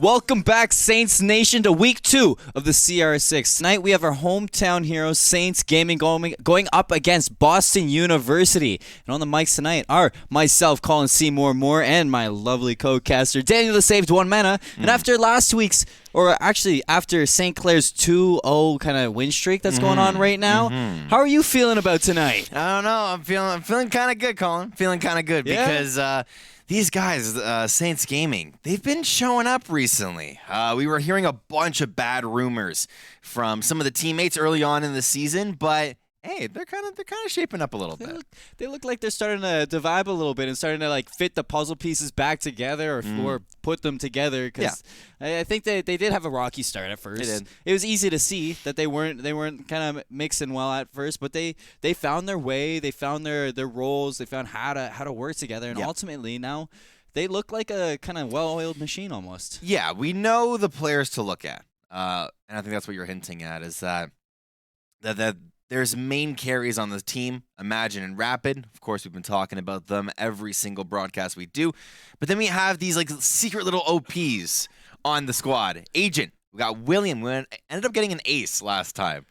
Welcome back, Saints Nation, to Week 2 of the CR6. Tonight we have our hometown heroes, Saints Gaming, going up against Boston University. And on the mics tonight are myself, Colin Seymour Moore, and my lovely co-caster, Daniel the Saved One Mana. And after last week's, or actually after St. Clair's 2-0 kind of win streak that's going on right now, how are you feeling about tonight? I don't know. I'm feeling kind of good, Colin. Feeling kind of good because these guys, Saints Gaming, they've been showing up recently. We were hearing a bunch of bad rumors from some of the teammates early on in the season, but hey, they're kind of shaping up a little bit. They look like they're starting to vibe a little bit and starting to like fit the puzzle pieces back together or put them together. Because I think they did have a rocky start at first. They did. It was easy to see that they weren't kind of mixing well at first, but they found their way. They found their roles. They found how to work together, and ultimately now they look like a kind of well-oiled machine almost. Yeah, we know the players to look at, and I think that's what you're hinting at is that there's main carries on the team, Imagine and Rapid. Of course, we've been talking about them every single broadcast we do. But then we have these like secret little OPs on the squad. Agent, we got William. We ended up getting an ace last time.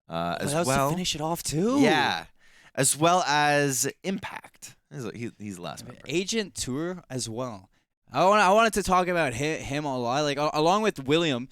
As well. To finish it off too. Yeah, as well as Impact. He's the last member. Agent Tour as well. I wanted to talk about him a lot, like along with William.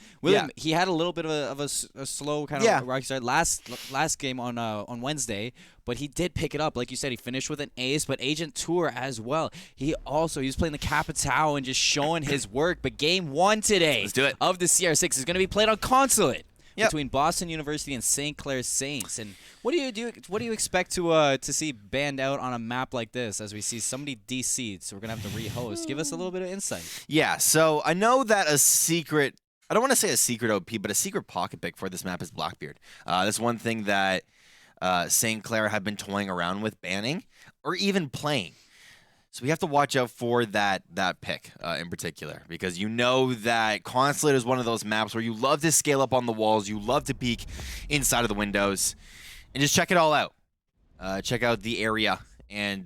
He had a little bit of a slow kind of rocky start last game on Wednesday, but he did pick it up. Like you said, he finished with an ace, but Agent Tour as well. He was playing the Capitao and just showing his work. But game 1 today of the CR6 is going to be played on Consulate. Between Boston University and St. Clair Saints. And what do you expect to see banned out on a map like this as we see somebody DC'd? So we're gonna have to rehost. Give us a little bit of insight. Yeah, so I know that a secret, I don't want to say a secret OP, but a secret pocket pick for this map is Blackbeard. That's one thing that St. Clair have been toying around with banning or even playing. So we have to watch out for that pick in particular, because you know that Consulate is one of those maps where you love to scale up on the walls, you love to peek inside of the windows, and just check it all out. Check out the area and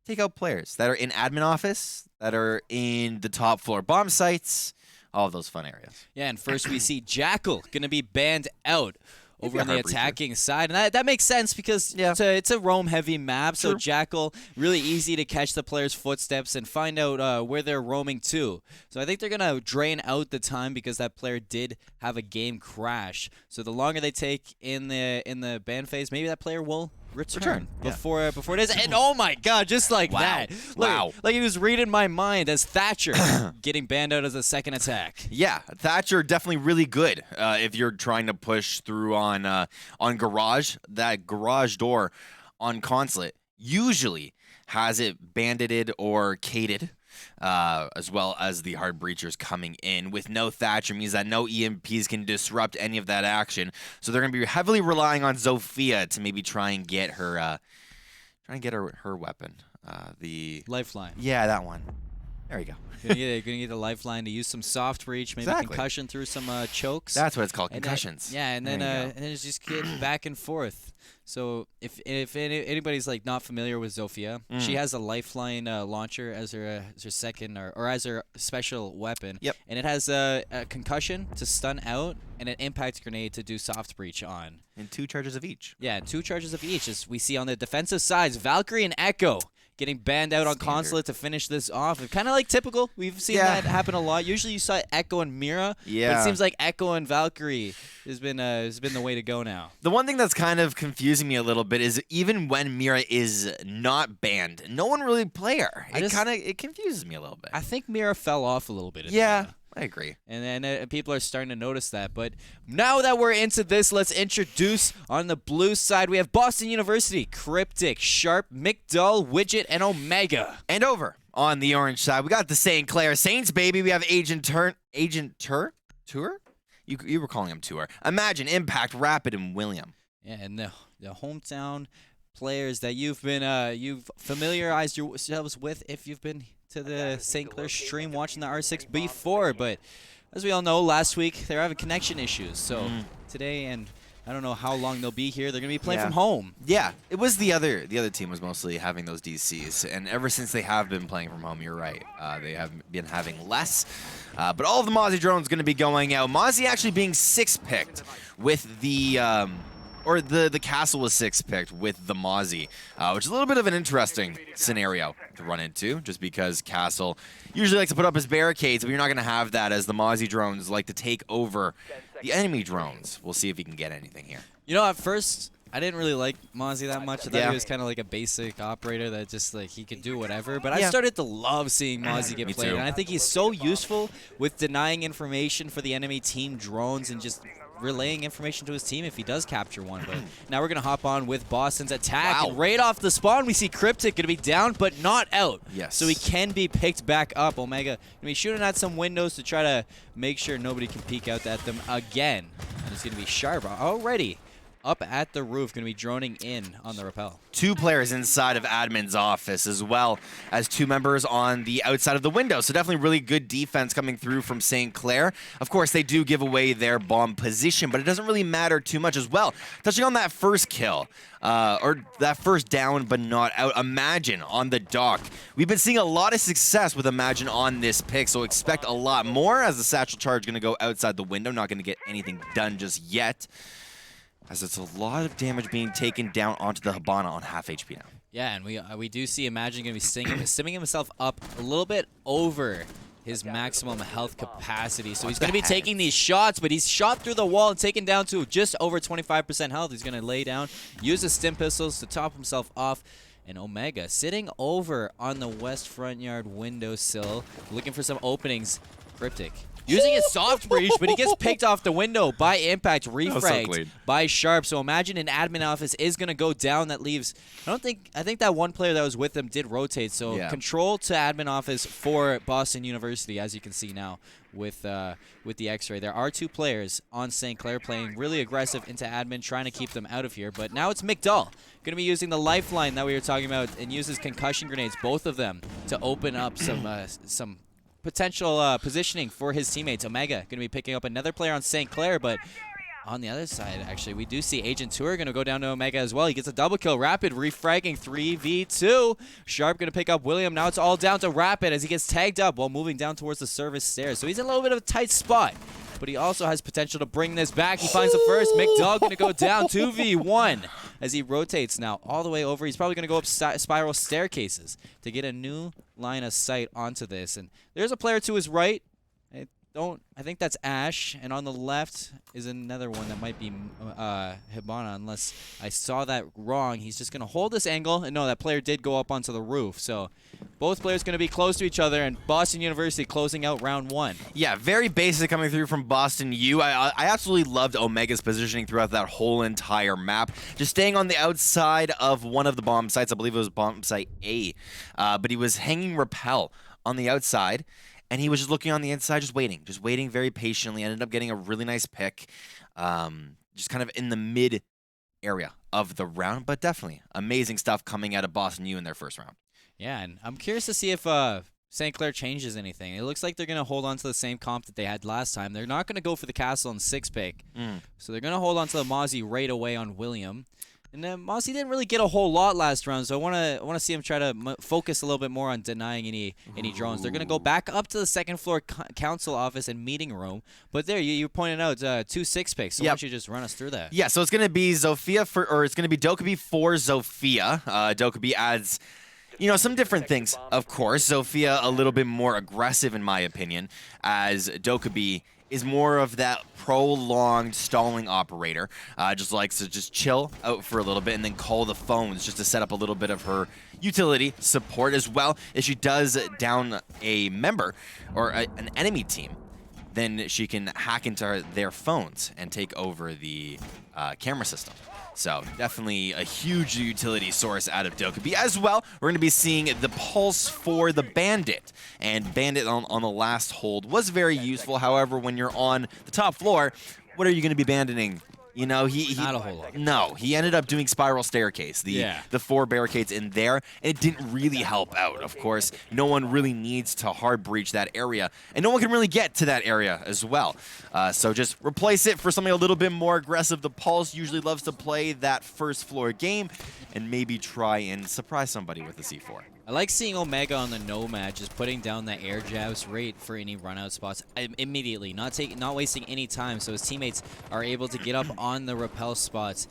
take out players that are in admin office, that are in the top floor bomb sites, all of those fun areas. Yeah, and first we see Jackal going to be banned out over on the attacking side. And that makes sense because it's a roam-heavy map, so Jackal, really easy to catch the player's footsteps and find out where they're roaming to. So I think they're going to drain out the time because that player did have a game crash. So the longer they take in the ban phase, maybe that player will return before it is. And oh my god, just like that. Like he was reading my mind as Thatcher getting banned out as a second attack. Yeah, Thatcher definitely really good if you're trying to push through on Garage. That garage door on Consulate usually has it bandited or cated, as well as the hard breachers coming in. With no Thatcher means that no EMPs can disrupt any of that action. So they're going to be heavily relying on Zofia to maybe try and get her weapon, the lifeline. Yeah, that one. There you go. Gonna get the lifeline to use some soft breach, maybe concussion through some chokes. That's what it's called, concussions. And then it's just getting back and forth. So if anybody's like not familiar with Zofia, she has a lifeline launcher as her second or as her special weapon. Yep. And it has a concussion to stun out and an impact grenade to do soft breach on. And 2 charges of each. Yeah, 2 charges of each. As we see on the defensive sides, Valkyrie and Echo getting banned out on Consulate to finish this off. Kind of like typical. We've seen that happen a lot. Usually you saw Echo and Mira. Yeah. But it seems like Echo and Valkyrie has been the way to go now. The one thing that's kind of confusing me a little bit is even when Mira is not banned, no one really play her. It confuses me a little bit. I think Mira fell off a little bit. I agree. And then people are starting to notice that. But now that we're into this, let's introduce on the blue side, we have Boston University, Cryptic, Sharp, McDull, Widget, and Omega. And over on the orange side, we got the St. Clair Saints, baby. We have Agent Tour? You were calling him Tour. Imagine, Impact, Rapid, and William. Yeah, and the hometown players that you've familiarized yourselves with if you've been to the St. Clair stream watching the R6 before, but as we all know, last week they were having connection issues. So today and I don't know how long they'll be here. They're going to be playing from home. Yeah, it was the other team was mostly having those DCs, and ever since they have been playing from home, you're right. They have been having less. But all of the Mozzie drones going to be going out. Mozzie actually being 6-picked with the the castle was 6-picked with the Mozzie, which is a little bit of an interesting scenario to run into, just because Castle usually likes to put up his barricades, but you're not going to have that as the Mozzie drones like to take over the enemy drones. We'll see if he can get anything here. You know, at first, I didn't really like Mozzie that much. I thought he was kind of like a basic operator that just like he could do whatever. But I started to love seeing Mozzie get played, and I think he's so useful with denying information for the enemy team drones and just relaying information to his team if he does capture one. But now we're going to hop on with Boston's attack. And right off the spawn, we see Cryptic going to be down, but not out. Yes. So he can be picked back up. Omega going to be shooting at some windows to try to make sure nobody can peek out at them again. And it's going to be Sharp already up at the roof, going to be droning in on the rappel. 2 players inside of admin's office, as well as 2 members on the outside of the window. So definitely really good defense coming through from St. Clair. Of course, they do give away their bomb position, but it doesn't really matter too much as well. Touching on that first kill, or that first down but not out, Imagine on the dock. We've been seeing a lot of success with Imagine on this pick, so expect a lot more as the satchel charge going to go outside the window. Not going to get anything done just yet, as it's a lot of damage being taken down onto the Hibana on half HP now. Yeah, and we do see Imagine going to be stimming himself up a little bit over his maximum health capacity. So he's going to be taking these shots, but he's shot through the wall and taken down to just over 25% health. He's going to lay down, use his stim pistols to top himself off. And Omega sitting over on the west front yard windowsill, looking for some openings. Cryptic using his soft breach, but he gets picked off the window by impact, refragged by Sharp. So Imagine an admin office is going to go down. That leaves, I think that one player that was with them did rotate. So control to admin office for Boston University, as you can see now with the X-ray. There are 2 players on St. Clair playing really aggressive into admin, trying to keep them out of here. But now it's McDull going to be using the lifeline that we were talking about and uses concussion grenades, both of them, to open up some potential positioning for his teammates. Omega going to be picking up another player on St. Clair, but on the other side, actually, we do see Agent Tour going to go down to Omega as well. He gets a double kill. Rapid refragging 3v2. Sharp going to pick up William. Now it's all down to Rapid as he gets tagged up while moving down towards the service stairs. So he's in a little bit of a tight spot, but he also has potential to bring this back. He finds the first. McDull going to go down 2v1 as he rotates now all the way over. He's probably going to go up spiral staircases to get a new line of sight onto this. And there's a player to his right. I think that's Ash, and on the left is another one that might be Hibana, unless I saw that wrong. He's just going to hold this angle, and no, that player did go up onto the roof. So both players going to be close to each other, and Boston University closing out round 1. Yeah, very basic coming through from Boston U. I absolutely loved Omega's positioning throughout that whole entire map. Just staying on the outside of one of the bomb sites. I believe it was bomb site A. But he was hanging rappel on the outside, and he was just looking on the inside, just waiting very patiently. Ended up getting a really nice pick, just kind of in the mid area of the round, but definitely amazing stuff coming out of Boston U in their first round. Yeah, and I'm curious to see if St. Clair changes anything. It looks like they're going to hold on to the same comp that they had last time. They're not going to go for the castle and 6-pick, so they're going to hold on to the Mozzie right away on William. And then Mozzie didn't really get a whole lot last round, so I want to see him try to focus a little bit more on denying any drones. They're going to go back up to the second floor council office and meeting room. But there, you pointed out 2 6-picks. So why don't you just run us through that? Yeah, so it's going to be it's going to be Dokkaebi for Zofia. Dokkaebi adds, some different things, of course. Zofia a little bit more aggressive, in my opinion, as Dokkaebi is more of that prolonged stalling operator. Just likes to just chill out for a little bit and then call the phones just to set up a little bit of her utility support as well. If she does down a member or an enemy team, then she can hack into their phones and take over the camera system. So definitely a huge utility source out of Dokkaebi. As well, we're going to be seeing the pulse for the Bandit. And Bandit on the last hold was very useful. However, when you're on the top floor, what are you going to be banditing? You know, not a whole lot. No, he ended up doing spiral staircase, the 4 barricades in there, and it didn't really help out. Of course, no one really needs to hard breach that area, and no one can really get to that area as well. So just replace it for something a little bit more aggressive. The Pulse usually loves to play that first floor game, and maybe try and surprise somebody with a C4. I like seeing Omega on the Nomad just putting down the air jabs right for any run-out spots immediately, not wasting any time, so his teammates are able to get up on the repel spots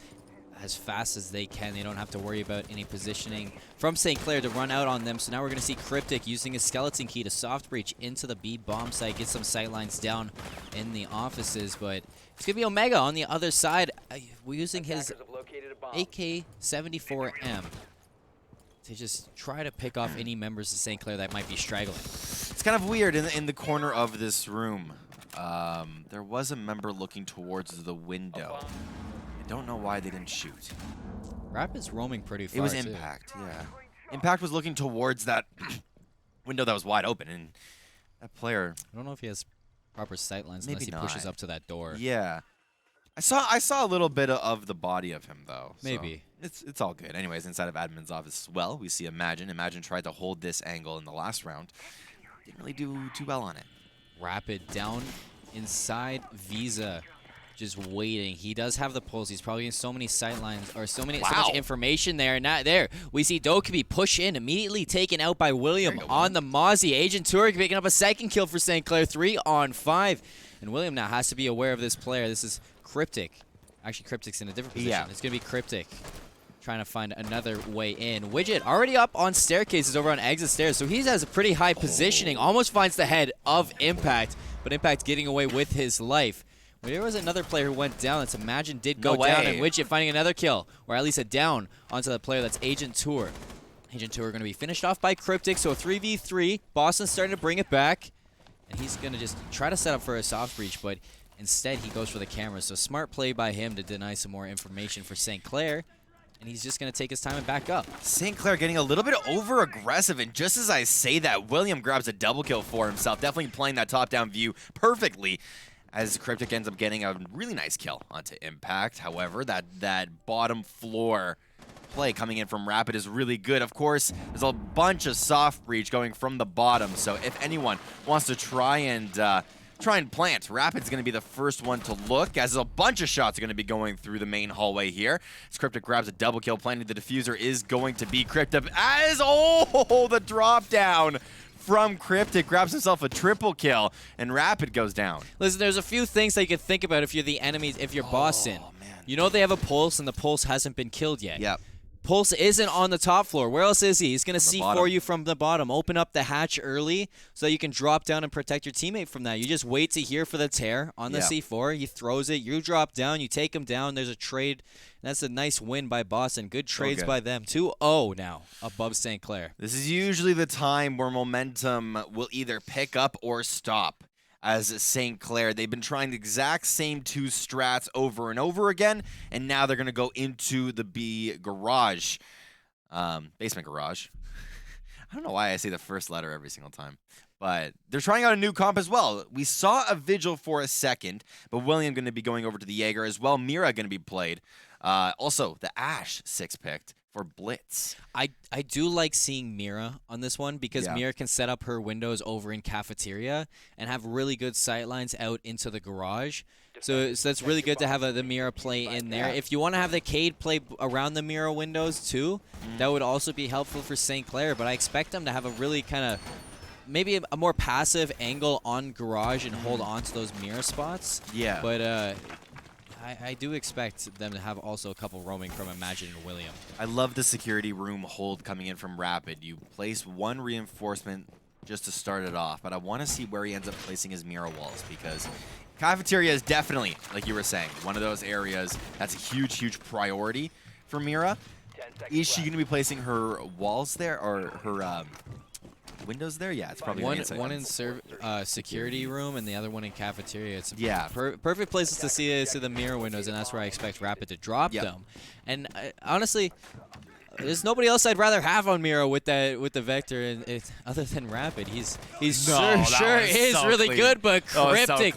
as fast as they can. They don't have to worry about any positioning from St. Clair to run out on them. So now we're going to see Cryptic using his skeleton key to soft breach into the B bomb site, get some sightlines down in the offices, but it's going to be Omega on the other side. We're using his AK-74M. to just try to pick off any members of St. Clair that might be straggling. It's kind of weird. In the corner of this room, there was a member looking towards the window. I don't know why they didn't shoot. Rapid's roaming pretty far. It was Impact, yeah. Impact was looking towards that window that was wide open, and that player... I don't know if he has proper sightlines unless he pushes up to that door. Yeah. I saw a little bit of the body of him, though. Maybe. So it's all good. Anyways, inside of Admin's office as well, we see Imagine. Imagine tried to hold this angle in the last round. Didn't really do too well on it. Rapid down inside Visa, just waiting. He does have the pulse. He's probably getting so many sightlines or so much information there. Not there. We see Dokkaebi push in, immediately taken out by William on the Mozzie. Agent Tour picking up a second kill for St. Clair, 3 on 5. And William now has to be aware of this player. This is Cryptic. Actually, Cryptic's in a different position. Yeah. It's going to be Cryptic trying to find another way in. Widget already up on staircases over on exit stairs, so he has a pretty high positioning. Almost finds the head of Impact, but Impact getting away with his life. Well, there was another player who went down. That's Imagine did go down, and Widget finding another kill, or at least a down onto the player. That's Agent Tour. Agent Tour going to be finished off by Cryptic, so a 3v3. Boston's starting to bring it back, and he's going to just try to set up for a soft breach, but instead he goes for the camera. So smart play by him to deny some more information for St. Clair, and he's just going to take his time and back up. St. Clair getting a little bit over-aggressive, and just as I say that, William grabs a double kill for himself, definitely playing that top-down view perfectly, as Cryptic ends up getting a really nice kill onto Impact. However, that bottom floor play coming in from Rapid is really good. Of course, there's a bunch of soft breach going from the bottom, so if anyone wants to try and plant, Rapid's going to be the first one to look, as a bunch of shots are going to be going through the main hallway here. As Cryptic grabs a double kill, planting the diffuser is going to be Cryptic, as, the drop down from Cryptic, grabs himself a triple kill, and Rapid goes down. Listen, there's a few things that you can think about if you're the enemies, if you're Boston. Man. You know they have a pulse, and the pulse hasn't been killed yet. Yep. Pulse isn't on the top floor. Where else is he? He's going to C4 you from the bottom. Open up the hatch early so you can drop down and protect your teammate from that. You just wait to hear for the tear on the C4. He throws it. You drop down. You take him down. There's a trade. That's a nice win by Boston. Good trades by them. 2-0 now above St. Clair. This is usually the time where momentum will either pick up or stop. As St. Clair, they've been trying the exact same two strats over and over again, and now they're going to go into the B garage, basement garage. I don't know why I say the first letter every single time, but they're trying out a new comp as well. We saw a Vigil for a second, but William going to be going over to the Jaeger as well. Mira going to be played. Also, the Ash 6-picked for Blitz. I do like seeing Mira on this one because Mira can set up her windows over in cafeteria and have really good sightlines out into the garage. So that's really good to have the Mira play in there. If you want to have the Cade play around the Mira windows too, that would also be helpful for St. Clair. But I expect them to have a really kind of maybe a more passive angle on garage and hold on to those Mira spots. Yeah. But I do expect them to have also a couple roaming from Imagine and William. I love the security room hold coming in from Rapid. You place one reinforcement just to start it off, but I want to see where he ends up placing his Mira walls, because cafeteria is definitely, like you were saying, one of those areas that's a huge, huge priority for Mira. Is she going to be placing her walls there, or her windows there? Yeah, it's probably one in security room and the other one in cafeteria. It's perfect places to see the mirror windows, and that's where I expect Rapid to drop them. And honestly, there's nobody else I'd rather have on Mira with the Vector, and other than Rapid. He's sure is really good, but Cryptic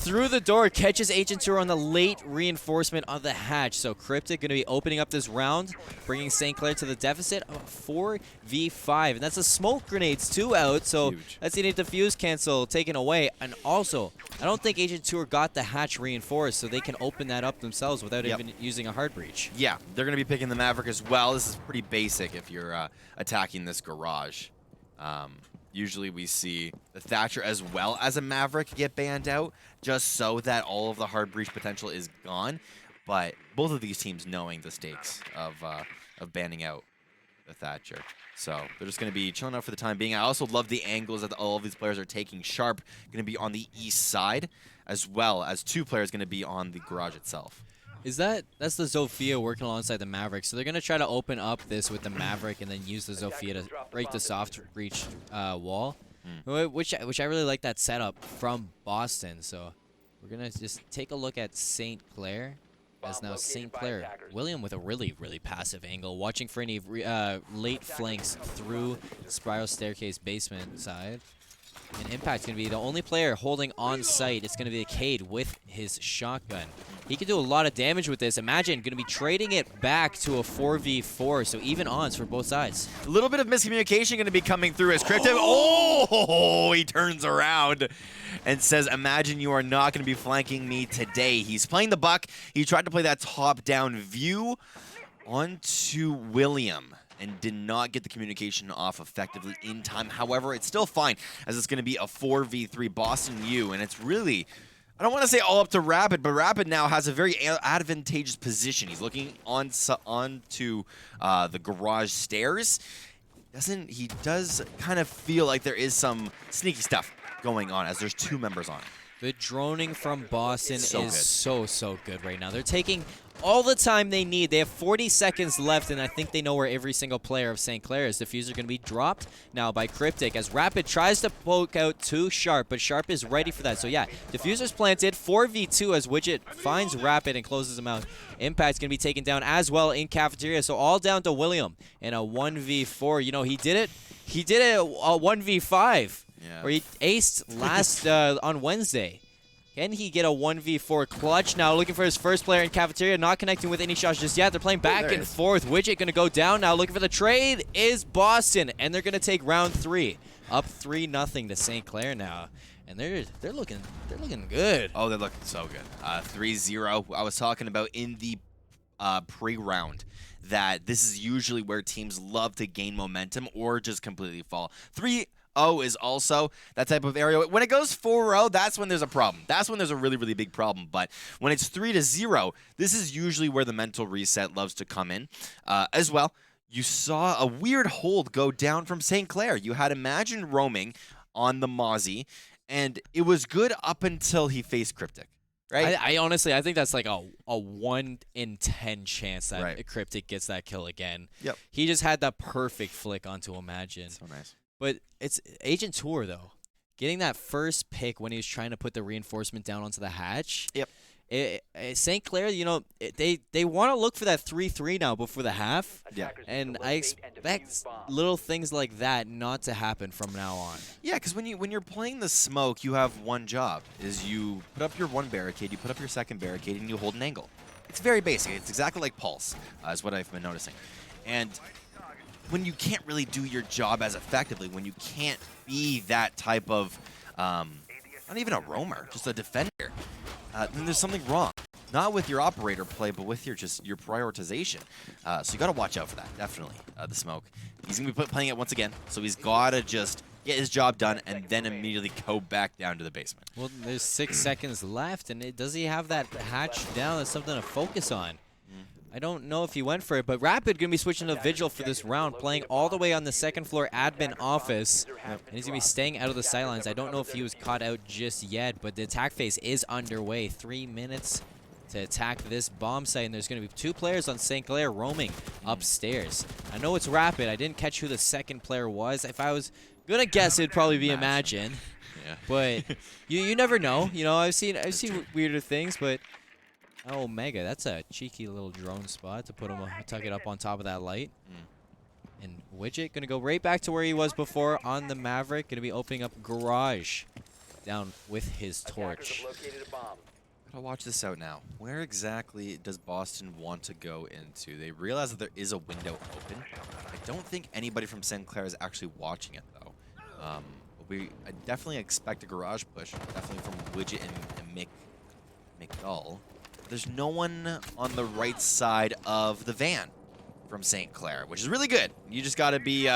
through the door, catches Agent Tour on the late reinforcement of the hatch. So Cryptic going to be opening up this round, bringing St. Clair to the deficit of 4v5. And that's the smoke grenades too out, so Huge. that's the defuse cancel taken away. And also, I don't think Agent Tour got the hatch reinforced, so they can open that up themselves without even using a hard breach. Yeah, they're going to be picking the Maverick as well. This is pretty basic if you're attacking this garage. Usually we see the Thatcher as well as a Maverick get banned out, just so that all of the hard breach potential is gone. But both of these teams knowing the stakes of banning out the Thatcher. So they're just going to be chilling out for the time being. I also love the angles that all of these players are taking. Sharp going to be on the east side, as well as 2 players going to be on the garage itself. That's the Zofia working alongside the Maverick. So they're going to try to open up this with the Maverick and then use the Zofia to break the soft breach wall, which I really like that setup from Boston. So we're going to just take a look at St. Clair. As now St. Clair, William with a really passive angle, watching for any late flanks through Spiral Staircase basement side. And Impact's going to be the only player holding on site. It's going to be the Cade with his shotgun. He can do a lot of damage with this. Imagine going to be trading it back to a 4v4, so even odds for both sides. A little bit of miscommunication going to be coming through as Cryptic. Oh, he turns around and says, imagine you are not going to be flanking me today. He's playing the buck. He tried to play that top-down view onto William and did not get the communication off effectively in time. However, it's still fine, as it's going to be a 4v3 Boston U, and it's really, I don't want to say all up to Rapid, but Rapid now has a very advantageous position. He's looking onto the garage stairs. He does kind of feel like there is some sneaky stuff going on, as there's 2 members on it. The droning from Boston so is good. so good right now. They're taking all the time they need. They have 40 seconds left, and I think they know where every single player of St. Clair is. Diffuser going to be dropped now by Cryptic as Rapid tries to poke out to Sharp, but Sharp is ready for that. So yeah, Diffuser's planted, 4v2 as Widget finds Rapid and closes him out. Impact's going to be taken down as well in Cafeteria, so all down to William in a 1v4. You know, he did it a 1v5. Yeah. Where he aced last on Wednesday. Can he get a 1v4 clutch now? Looking for his first player in Cafeteria, not connecting with any shots just yet. They're playing back and forth. Widget going to go down now. Looking for the trade is Boston, and they're going to take round 3. Up 3-0 to St. Clair now. And they're looking good. Oh, they're looking so good. 3-0. I was talking about in the pre-round that this is usually where teams love to gain momentum or just completely fall. 3-0 is also that type of area. When it goes 4-0, that's when there's a problem. That's when there's a really big problem. But when it's 3-0, this is usually where the mental reset loves to come in. As well, you saw a weird hold go down from St. Clair. You had Imagine roaming on the Mozzie, and it was good up until he faced Cryptic. Right? I honestly, I think that's like a 1 in 10 chance that Cryptic gets that kill again. Yep. He just had that perfect flick onto Imagine. So nice. But it's Agent Tour, though. Getting that first pick when he was trying to put the reinforcement down onto the hatch. Yep. St. Clair, you know, they want to look for that 3-3 now before the half. Yeah. And I expect little things like that not to happen from now on. Yeah, because when you're playing the smoke, you have one job, is you put up your one barricade, you put up your second barricade, and you hold an angle. It's very basic. It's exactly like Pulse, is what I've been noticing. And when you can't really do your job as effectively, when you can't be that type of, not even a roamer, just a defender, then there's something wrong. Not with your operator play, but with your prioritization. So you got to watch out for that, definitely, the smoke. He's going to be playing it once again, so he's got to just get his job done and then immediately go back down to the basement. Well, there's 6 seconds left, and does he have that hatch down? That's something to focus on. I don't know if he went for it, but Rapid going to be switching to Vigil for this round, playing all the way on the second floor admin office. And he's going to be staying out of the sidelines. I don't know if he was caught out just yet, but the attack phase is underway. 3 minutes to attack this bomb site, and there's going to be 2 players on St. Clair roaming upstairs. I know it's Rapid. I didn't catch who the second player was. If I was going to guess, it'd probably be Imagine. Yeah. But you never know. You know, I've seen weirder things, but oh, Mega, that's a cheeky little drone spot to put him, tuck it up on top of that light. And Widget going to go right back to where he was before on the Maverick. Going to be opening up Garage. down with his torch. Gotta watch this out now. Where exactly does Boston want to go into? They realize that there is a window open. I don't think anybody from St. Clair is actually watching it, though. I definitely expect a garage push, definitely from Widget and McDull. There's no one on the right side of the van from St. Clair, which is really good. You just got to be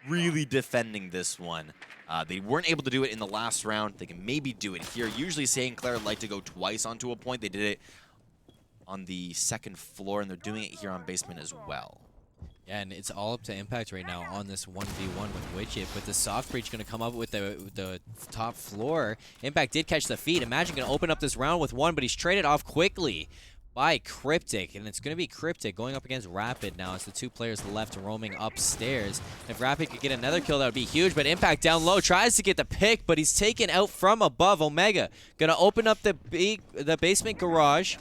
really defending this one. They weren't able to do it in the last round. They can maybe do it here. Usually St. Clair like to go twice onto a point. They did it on the second floor, and they're doing it here on basement as well. Yeah, and it's all up to Impact right now on this 1v1 with Widget, but the soft breach going to come up with the top floor. Impact did catch the feed. Imagine going to open up this round with one, but he's traded off quickly by Cryptic, and it's going to be Cryptic going up against Rapid now as the two players left roaming upstairs. If Rapid could get another kill, that would be huge, but Impact down low tries to get the pick, but he's taken out from above. Omega going to open up the basement garage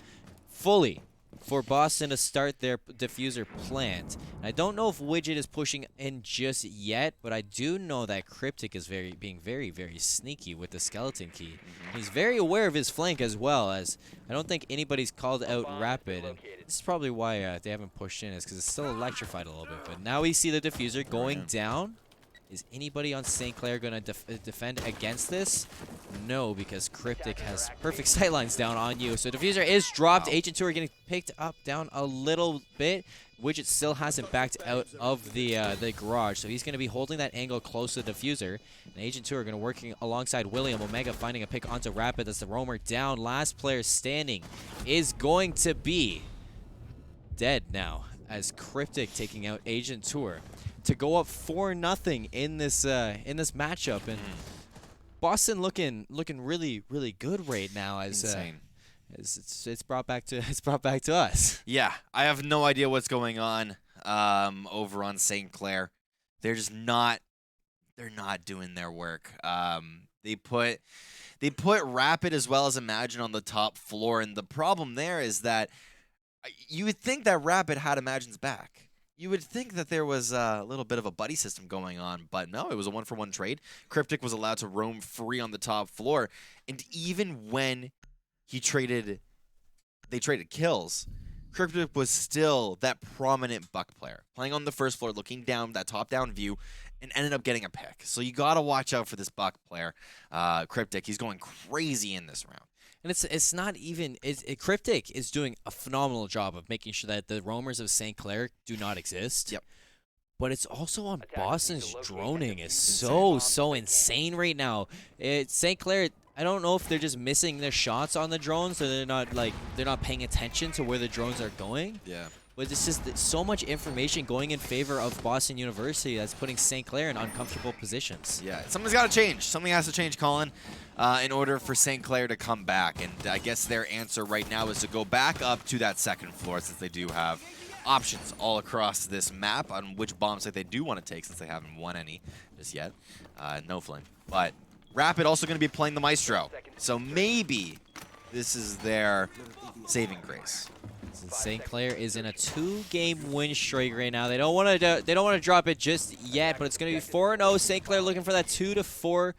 fully for Boston to start their diffuser plant. And I don't know if Widget is pushing in just yet, but I do know that Cryptic is being very, very sneaky with the skeleton key. He's very aware of his flank as well, as I don't think anybody's called out Rapid. And this is probably why they haven't pushed in, is because it's still electrified a little bit. But now we see the diffuser going down. Is anybody on St. Clair going to defend against this? No, because Cryptic has perfect sightlines down on you. So diffuser is dropped. Wow. Agent 2 are getting picked up down a little bit. Widget still hasn't backed out of the garage, so he's going to be holding that angle close to the diffuser. And Agent 2 are going to working alongside William. Omega finding a pick onto Rapid. That's the roamer down. Last player standing is going to be dead now, as Cryptic taking out Agent Tour to go up 4-0 in this matchup, and Boston looking really good right now, as it's brought back to us. Yeah, I have no idea what's going on over on St. Clair. They're just not doing their work. They put Rapid as well as Imagine on the top floor, and the problem there is that you would think that Rapid had Imagine's back. You would think that there was a little bit of a buddy system going on, but no, it was a one-for-one trade. Cryptic was allowed to roam free on the top floor, and even when they traded kills, Cryptic was still that prominent buck player, playing on the first floor, looking down, that top-down view, and ended up getting a pick. So you got to watch out for this buck player, Cryptic. He's going crazy in this round. And it's not even Cryptic is doing a phenomenal job of making sure that the roamers of St. Clair do not exist. Yep. But it's also on Boston's droning is so insane right now. St. Clair, I don't know if they're just missing their shots on the drones, so they're not paying attention to where the drones are going. Yeah. But it's just so much information going in favor of Boston University that's putting St. Clair in uncomfortable positions. Yeah, something's got to change. Something has to change, Colin, in order for St. Clair to come back. And I guess their answer right now is to go back up to that second floor, since they do have options all across this map on which bomb site they do want to take, since they haven't won any just yet. No Flynn. But Rapid also going to be playing the Maestro. So maybe this is their saving grace. St. Clair is in a 2-game win streak right now. They don't want to drop it just yet, but it's going to be 4-0. St. Clair looking for that 2-4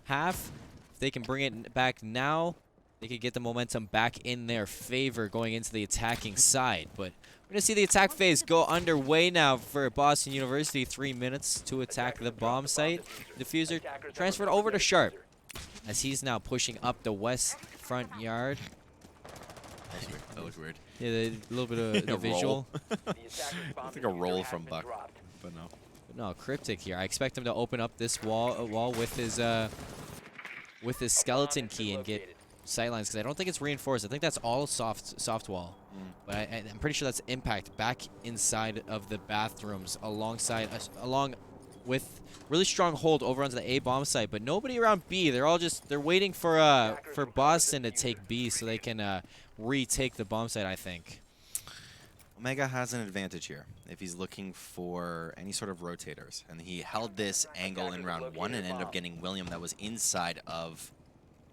half. If they can bring it back now, they could get the momentum back in their favor going into the attacking side. But we're going to see the attack phase go underway now for Boston University. 3 minutes to attack the bomb site. Diffuser transferred over to Sharp, as he's now pushing up the west front yard. That was weird. Yeah, a little bit of the visual. Looks like a roll from Buck, but no. But no, Cryptic here. I expect him to open up this wall with his skeleton key and get sightlines, because I don't think it's reinforced. I think that's all soft wall. But I'm pretty sure that's Impact back inside of the bathrooms along with really strong hold over onto the A bomb site, but nobody around B. They're waiting for Boston to take B so they can retake the bomb site, I think. Omega has an advantage here if he's looking for any sort of rotators, and he held this angle in round 1 and ended up getting William that was inside of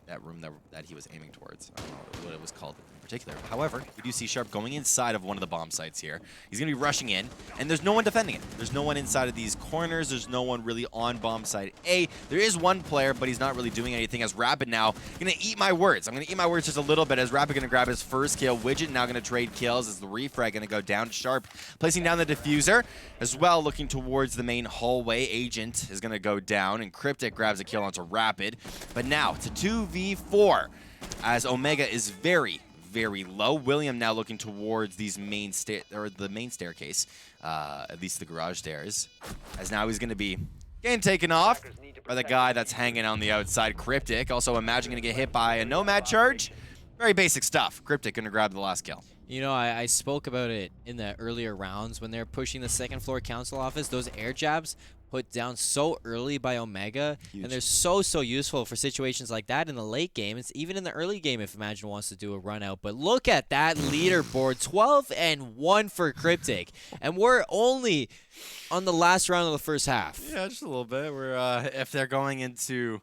that room that he was aiming towards. I don't know what it was called in particular. However, we do see Sharp going inside of one of the bomb sites here. He's going to be rushing in, and there's no one defending it. There's no one inside of these corners. There's no one really on bomb site A. There is one player, but he's not really doing anything as Rapid now going to eat my words. I'm going to eat my words just a little bit as Rapid going to grab his first kill. Widget now going to trade kills as the refrag going to go down. Sharp placing down the diffuser as well, looking towards the main hallway. Agent is going to go down, and Cryptic grabs a kill onto Rapid. But now it's a 2v4 as Omega is very, very low. William now looking towards these the main staircase, at least the garage stairs, as now he's going to be getting taken off by the guy that's hanging on the outside. Cryptic also Imagine going to get hit by a Nomad charge. Very basic stuff. Cryptic going to grab the last kill. You know, I spoke about it in the earlier rounds when they're pushing the second floor council office. Those air jabs put down so early by Omega, huge. And they're so useful for situations like that in the late game. It's even in the early game if Imagine wants to do a run out. But look at that leaderboard, 12-1 for Cryptic, and we're only on the last round of the first half. Yeah, just a little bit. We're if they're going into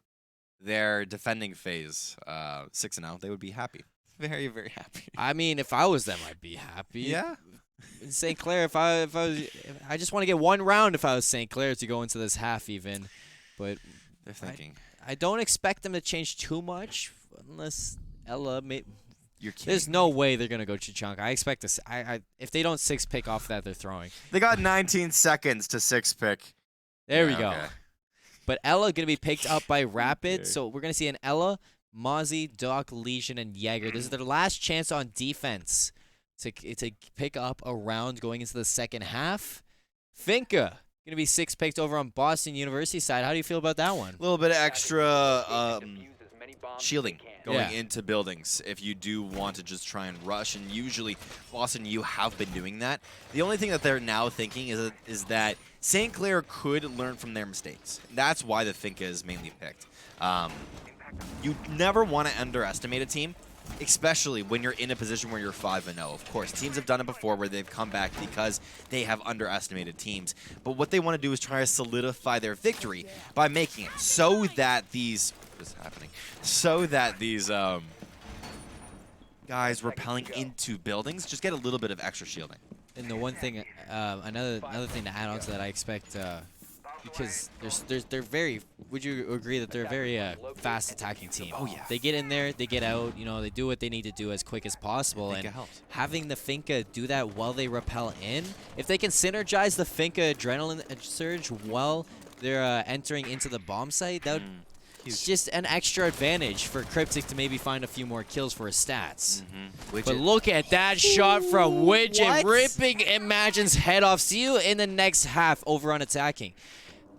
their defending phase, 6-0, they would be happy. Very, very happy. I mean, if I was them, I'd be happy. Yeah. In St. Clair, if I just want to get one round if I was St. Clair to go into this half even, but they're thinking. I don't expect them to change too much unless Ella You're kidding. There's no way they're gonna go Chichanka. I expect this. If they don't 6-pick off that, they're throwing. They got 19 seconds to 6-pick. There we go. Okay. But Ella gonna be picked up by Rapid, okay. So we're gonna see an Ella, Mozzie, Doc, Legion, and Jaeger. This is their last chance on defense to pick up a round going into the second half. Finka gonna be 6-picked over on Boston University side. How do you feel about that one? A little bit of extra shielding going into buildings if you do want to just try and rush, and usually Boston U have been doing that. The only thing that they're now thinking is that St. Clair could learn from their mistakes. That's why the Finka is mainly picked. You never want to underestimate a team, especially when you're in a position where you're 5-0. Of course, teams have done it before where they've come back because they have underestimated teams. But what they want to do is try to solidify their victory by making it so that these guys repelling into buildings just get a little bit of extra shielding. And the one thing, another thing to add on to that, I expect. Because they're very. Would you agree that they're a very fast attacking team? Oh yeah. They get in there, they get out. You know, they do what they need to do as quick as possible. And having the Finka do that while they repel in, if they can synergize the Finka adrenaline surge while they're entering into the bomb site, that would. It's just an extra advantage for Cryptic to maybe find a few more kills for his stats. But look at that shot from Widget, ripping Imagine's head off. See you in the next half over on attacking.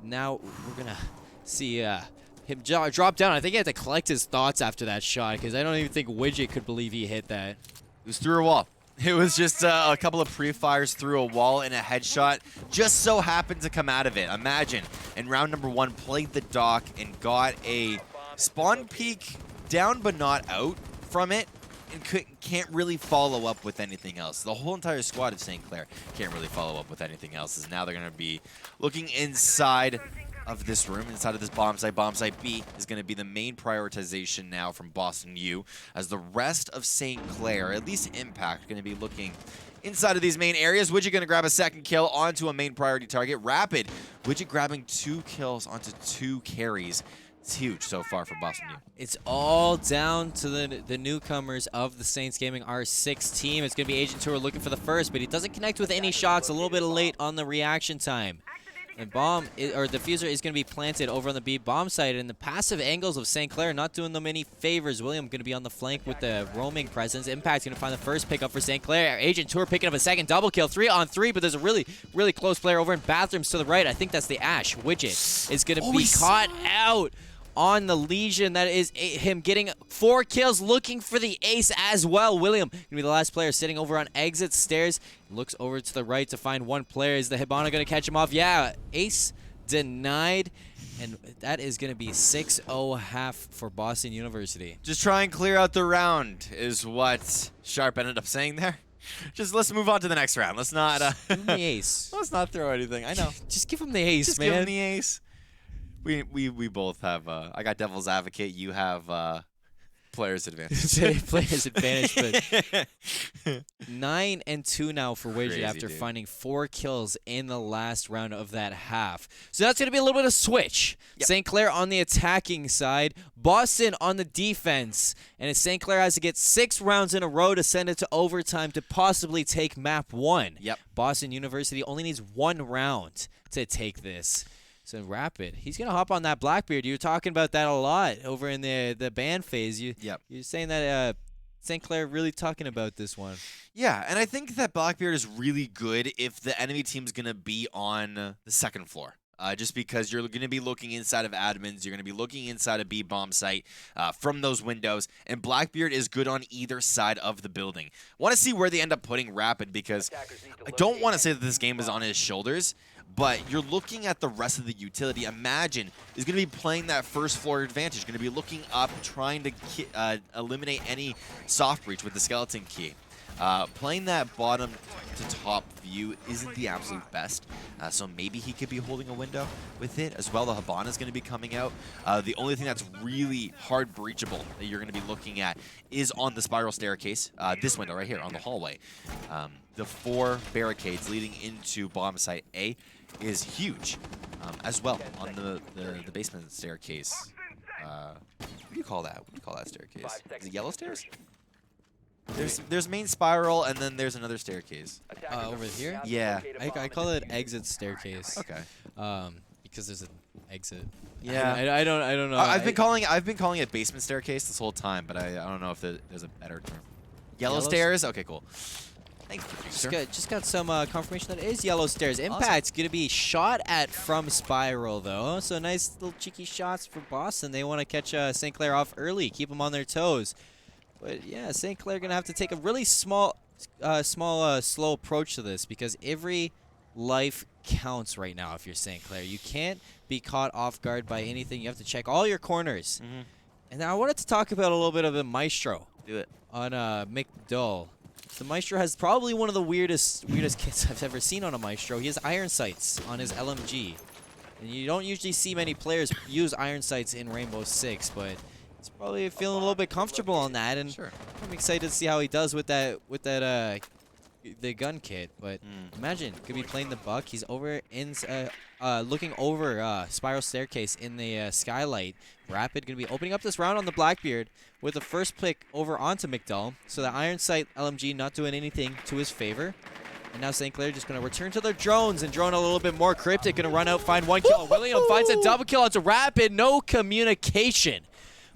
Now we're going to see him drop down. I think he had to collect his thoughts after that shot because I don't even think Widget could believe he hit that. It was through a wall. It was just a couple of pre-fires through a wall and a headshot just so happened to come out of it. Imagine in round number 1 played the dock and got a spawn peek down but not out from it and can't really follow up with anything else. The whole entire squad of St. Clair can't really follow up with anything else, as now they're going to be looking inside of this room, inside of this bomb site. Bomb site B is going to be the main prioritization now from Boston U, as the rest of St. Clair, at least Impact, going to be looking inside of these main areas. Widget going to grab a second kill onto a main priority target. Rapid, Widget grabbing 2 kills onto 2 carries. It's huge so far for Boston U. It's all down to the newcomers of the Saints Gaming R6 team. It's going to be Agent Tour looking for the first, but he doesn't connect with any shots. A little bit late on the reaction time. And diffuser is going to be planted over on the B bomb site, and the passive angles of St. Clair not doing them any favors. William going to be on the flank with the roaming presence. Impact's going to find the first pickup for St. Clair. Agent Tour picking up a second double kill, 3-on-3, but there's a really, really close player over in bathrooms to the right. I think that's the Ash. Widget is going to be caught out on the Legion. That is him getting 4 kills, looking for the ace as well. William going to be the last player sitting over on exit stairs. Looks over to the right to find one player. Is the Hibana going to catch him off? Yeah, ace denied. And that is going to be 6-0 half for Boston University. Just try and clear out the round is what Sharp ended up saying there. Just let's move on to the next round. Let's not give him the ace. Let's not throw anything. I know. Just give him the ace, just man. Give him the ace. We both have I got Devil's Advocate, you have player's advantage. Player's advantage, but 9-2 now for Widget Crazy, after dude. finding 4 kills in the last round of that half. So that's going to be a little bit of switch. Yep. St. Clair on the attacking side, Boston on the defense, and St. Clair has to get 6 rounds in a row to send it to overtime to possibly take map 1. Yep. Boston University only needs 1 round to take this. So Rapid, he's going to hop on that Blackbeard. You were talking about that a lot over in the ban phase. Yep. You're saying that St. Clair really talking about this one. Yeah, and I think that Blackbeard is really good if the enemy team's going to be on the second floor. Just because you're going to be looking inside of admins, you're going to be looking inside a B bomb site from those windows, and Blackbeard is good on either side of the building. Want to see where they end up putting Rapid, because I don't want to say that this game is on his shoulders, but you're looking at the rest of the utility. Imagine is going to be playing that first floor advantage, going to be looking up, trying to eliminate any soft breach with the skeleton key. Playing that bottom to top view isn't the absolute best, so maybe he could be holding a window with it as well. The Habana is going to be coming out. The only thing that's really hard breachable that you're going to be looking at is on the spiral staircase, this window right here on the hallway. The 4 barricades leading into bomb site A is huge, as well on the basement staircase. What do you call that? What do you call that staircase? Is it yellow stairs? There's main spiral, and then there's another staircase. Over here? Yeah. I call it exit staircase. Okay. Because there's an exit. Yeah. I don't know. I've been calling it basement staircase this whole time, but I don't know if there's a better term. Yellow stairs? Okay, cool. Thanks, producer. Just got some confirmation that it is yellow stairs. Impact's going to be shot at from spiral, though. So nice little cheeky shots for Boston. They want to catch St. Clair off early, keep them on their toes. But yeah, St. Clair going to have to take a really slow approach to this, because every life counts right now if you're St. Clair. You can't be caught off guard by anything. You have to check all your corners. And now I wanted to talk about a little bit of a Maestro. Do it. On McDull. The Maestro has probably one of the weirdest kits I've ever seen on a Maestro. He has iron sights on his LMG. And you don't usually see many players use iron sights in Rainbow Six, but he's probably feeling a little bit comfortable on that, and Sure. I'm excited to see how he does with that the gun kit. But imagine, could be playing the Buck. He's over in looking over spiral staircase in the skylight. Rapid gonna be opening up this round on the Blackbeard with the first pick over onto McDull. So the iron sight LMG not doing anything to his favor. And now St. Clair just going to return to their drones and drone a little bit more. Cryptic going to run out, find 1 kill. William finds a double kill onto Rapid. No communication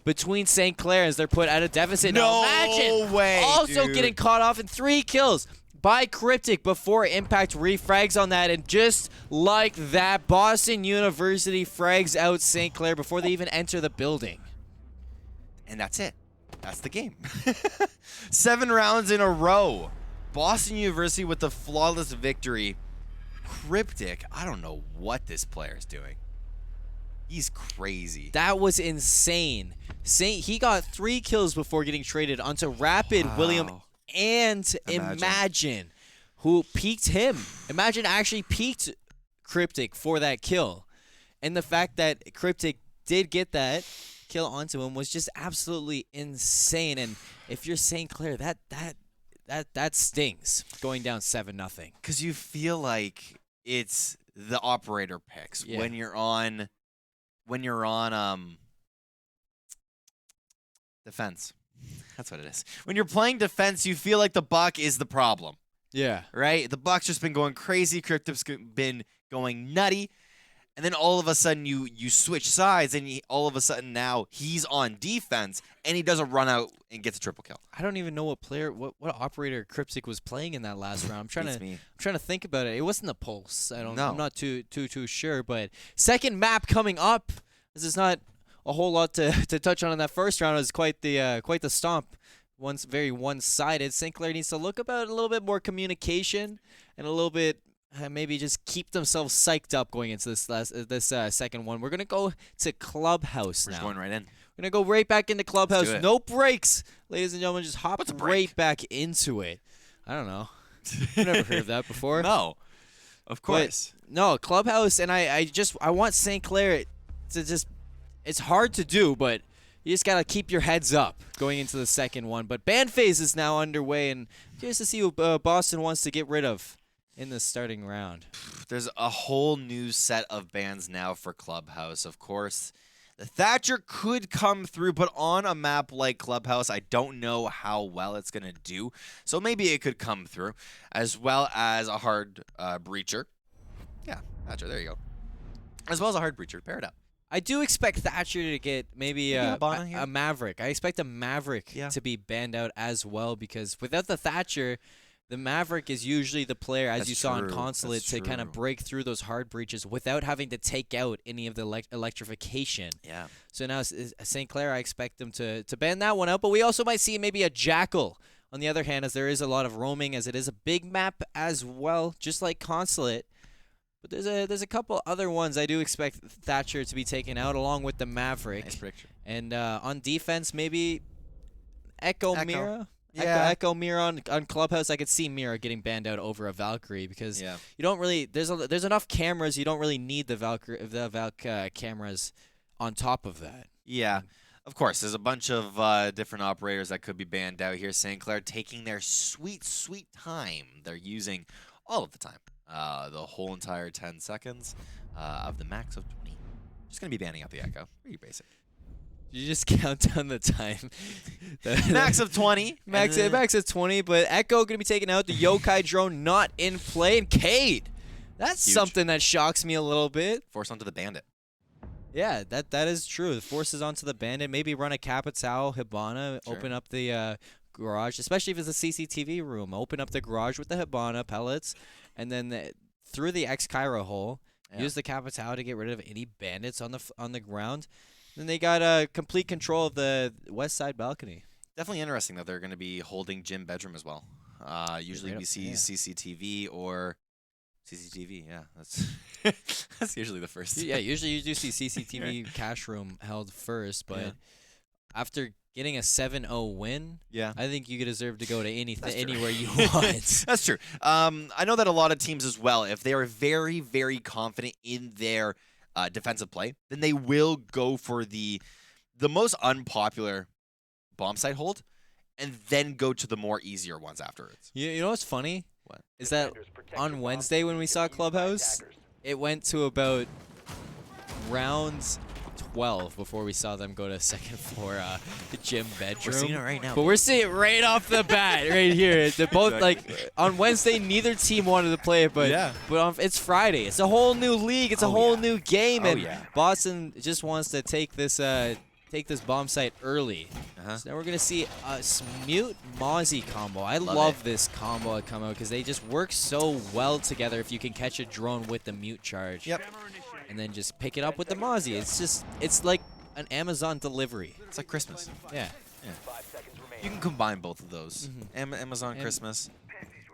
between St. Clair as they're put at a deficit. No now imagine way, also dude. getting caught off in 3 kills by Cryptic before Impact refrags on that. And just like that, Boston University frags out St. Clair before they even enter the building. And that's it. That's the game. 7 rounds in a row. Boston University with the flawless victory. Cryptic, I don't know what this player is doing. He's crazy. That was insane. He got 3 kills before getting traded onto Rapid, Wow. William, and Imagine, who peaked him. Imagine actually peaked Cryptic for that kill. And the fact that Cryptic did get that kill onto him was just absolutely insane. And if you're St. Clair, that stings, going down 7-0. Because you feel like it's the operator picks when you're on defense. That's what it is. When you're playing defense, you feel like the Buck is the problem. Yeah. Right? The Buck's just been going crazy. Cryptic's been going nutty. And then all of a sudden you switch sides, and all of a sudden now he's on defense, and he does a run out and gets a triple kill. I don't even know what operator Cryptic was playing in that last round. I'm trying to think about it. It wasn't the Pulse. I'm not too sure. But second map coming up. This is not a whole lot to touch on in that first round. It was quite the stomp. Very one-sided. St. Clair needs to look about a little bit more communication and a little bit. Maybe just keep themselves psyched up going into this second one. We're going to go to Clubhouse now. We're just going right in. We're going to go right back into Clubhouse. Let's do it. No breaks. Ladies and gentlemen, just hop right back into it. I don't know. I've never heard of that before. No. Of course. But, no, Clubhouse, and I want St. Clair to just, it's hard to do, but you just gotta keep your heads up going into the second one. But ban phase is now underway, and curious to see who Boston wants to get rid of in the starting round. There's a whole new set of bans now for Clubhouse. Of course, the Thatcher could come through, but on a map like Clubhouse, I don't know how well it's going to do. So maybe it could come through, as well as a hard breacher. Yeah, Thatcher, there you go. As well as a hard breacher. Pair it up. I do expect Thatcher to get maybe a Maverick. I expect a Maverick to be banned out as well, because without the Thatcher, the Maverick is usually the player, as you saw in Consulate, to kind of break through those hard breaches without having to take out any of the electrification. Yeah. So now St. Clair, I expect them to ban that one out, but we also might see maybe a Jackal. On the other hand, as there is a lot of roaming, as it is a big map as well, just like Consulate. But there's a couple other ones I do expect Thatcher to be taken out, along with the Maverick. Nice picture. And on defense, maybe Echo Mira. Yeah. Echo Mira on Clubhouse. I could see Mira getting banned out over a Valkyrie, because you don't really there's enough cameras. You don't really need the Valk cameras on top of that. Yeah. Of course, there's a bunch of different operators that could be banned out here. St. Clair taking their sweet, sweet time. They're using all of the time. The whole entire 10 seconds of the max of 20. Just going to be banning out the Echo. Pretty basic. You just count down the time. Max of 20. Max of 20, but Echo going to be taken out. The Yokai drone not in play. And Cade, that's huge. Something that shocks me a little bit. Force onto the Bandit. Yeah, that is true. The Force is onto the Bandit. Maybe run a Capitao, Hibana, open up the garage, especially if it's a CCTV room. Open up the garage with the Hibana pellets, and then through the X-Cairo hole, use the Capitao to get rid of any bandits on the ground. Then they got complete control of the west side balcony. Definitely interesting that they're going to be holding gym bedroom as well. Usually we see CCTV or CCTV. Yeah, that's usually the first. Yeah, usually you do see CCTV cash room held first, but after getting a 7-0 win, I think you deserve to go to anywhere you want. That's true. I know that a lot of teams as well, if they are very, very confident in their defensive play, then they will go for the most unpopular bomb site hold, and then go to the more easier ones afterwards. You know what's funny? What? Is that on Wednesday when we saw Clubhouse, it went to about rounds 12 before we saw them go to second floor the gym bedroom. We're seeing it right now. But we're seeing it right off the bat right here. They're both like on Wednesday, neither team wanted to play it, but it's Friday. It's a whole new league. It's a whole new game, and Boston just wants to take this bomb site early. So now we're gonna see a Mute Mozzie combo. I love this combo that come out because they just work so well together. If you can catch a drone with the Mute charge. Yep. And then just pick it up with the Mozzie. It's like an Amazon delivery. It's like Christmas. Yeah. You can combine both of those. Amazon and Christmas.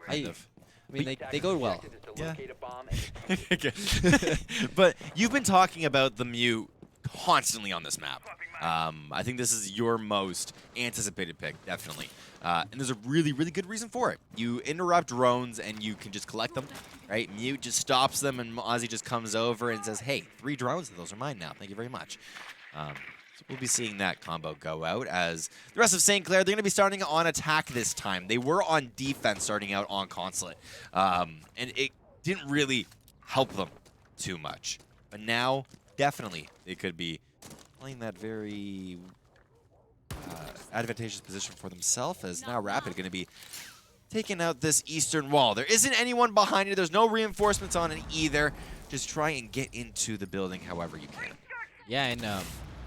I mean, they go well. Yeah. But you've been talking about the Mute constantly on this map. I think this is your most anticipated pick, definitely. And there's a really, really good reason for it. You interrupt drones and you can just collect them, right? Mute just stops them and Ozzy just comes over and says, hey, 3 drones, those are mine now. Thank you very much. So we'll be seeing that combo go out as the rest of St. Clair, they're going to be starting on attack this time. They were on defense starting out on Consulate. And it didn't really help them too much. But now, definitely, they could be playing that very advantageous position for themselves, as now Rapid going to be taking out this eastern wall. There isn't anyone behind it. There's no reinforcements on it either. Just try and get into the building however you can. Yeah, and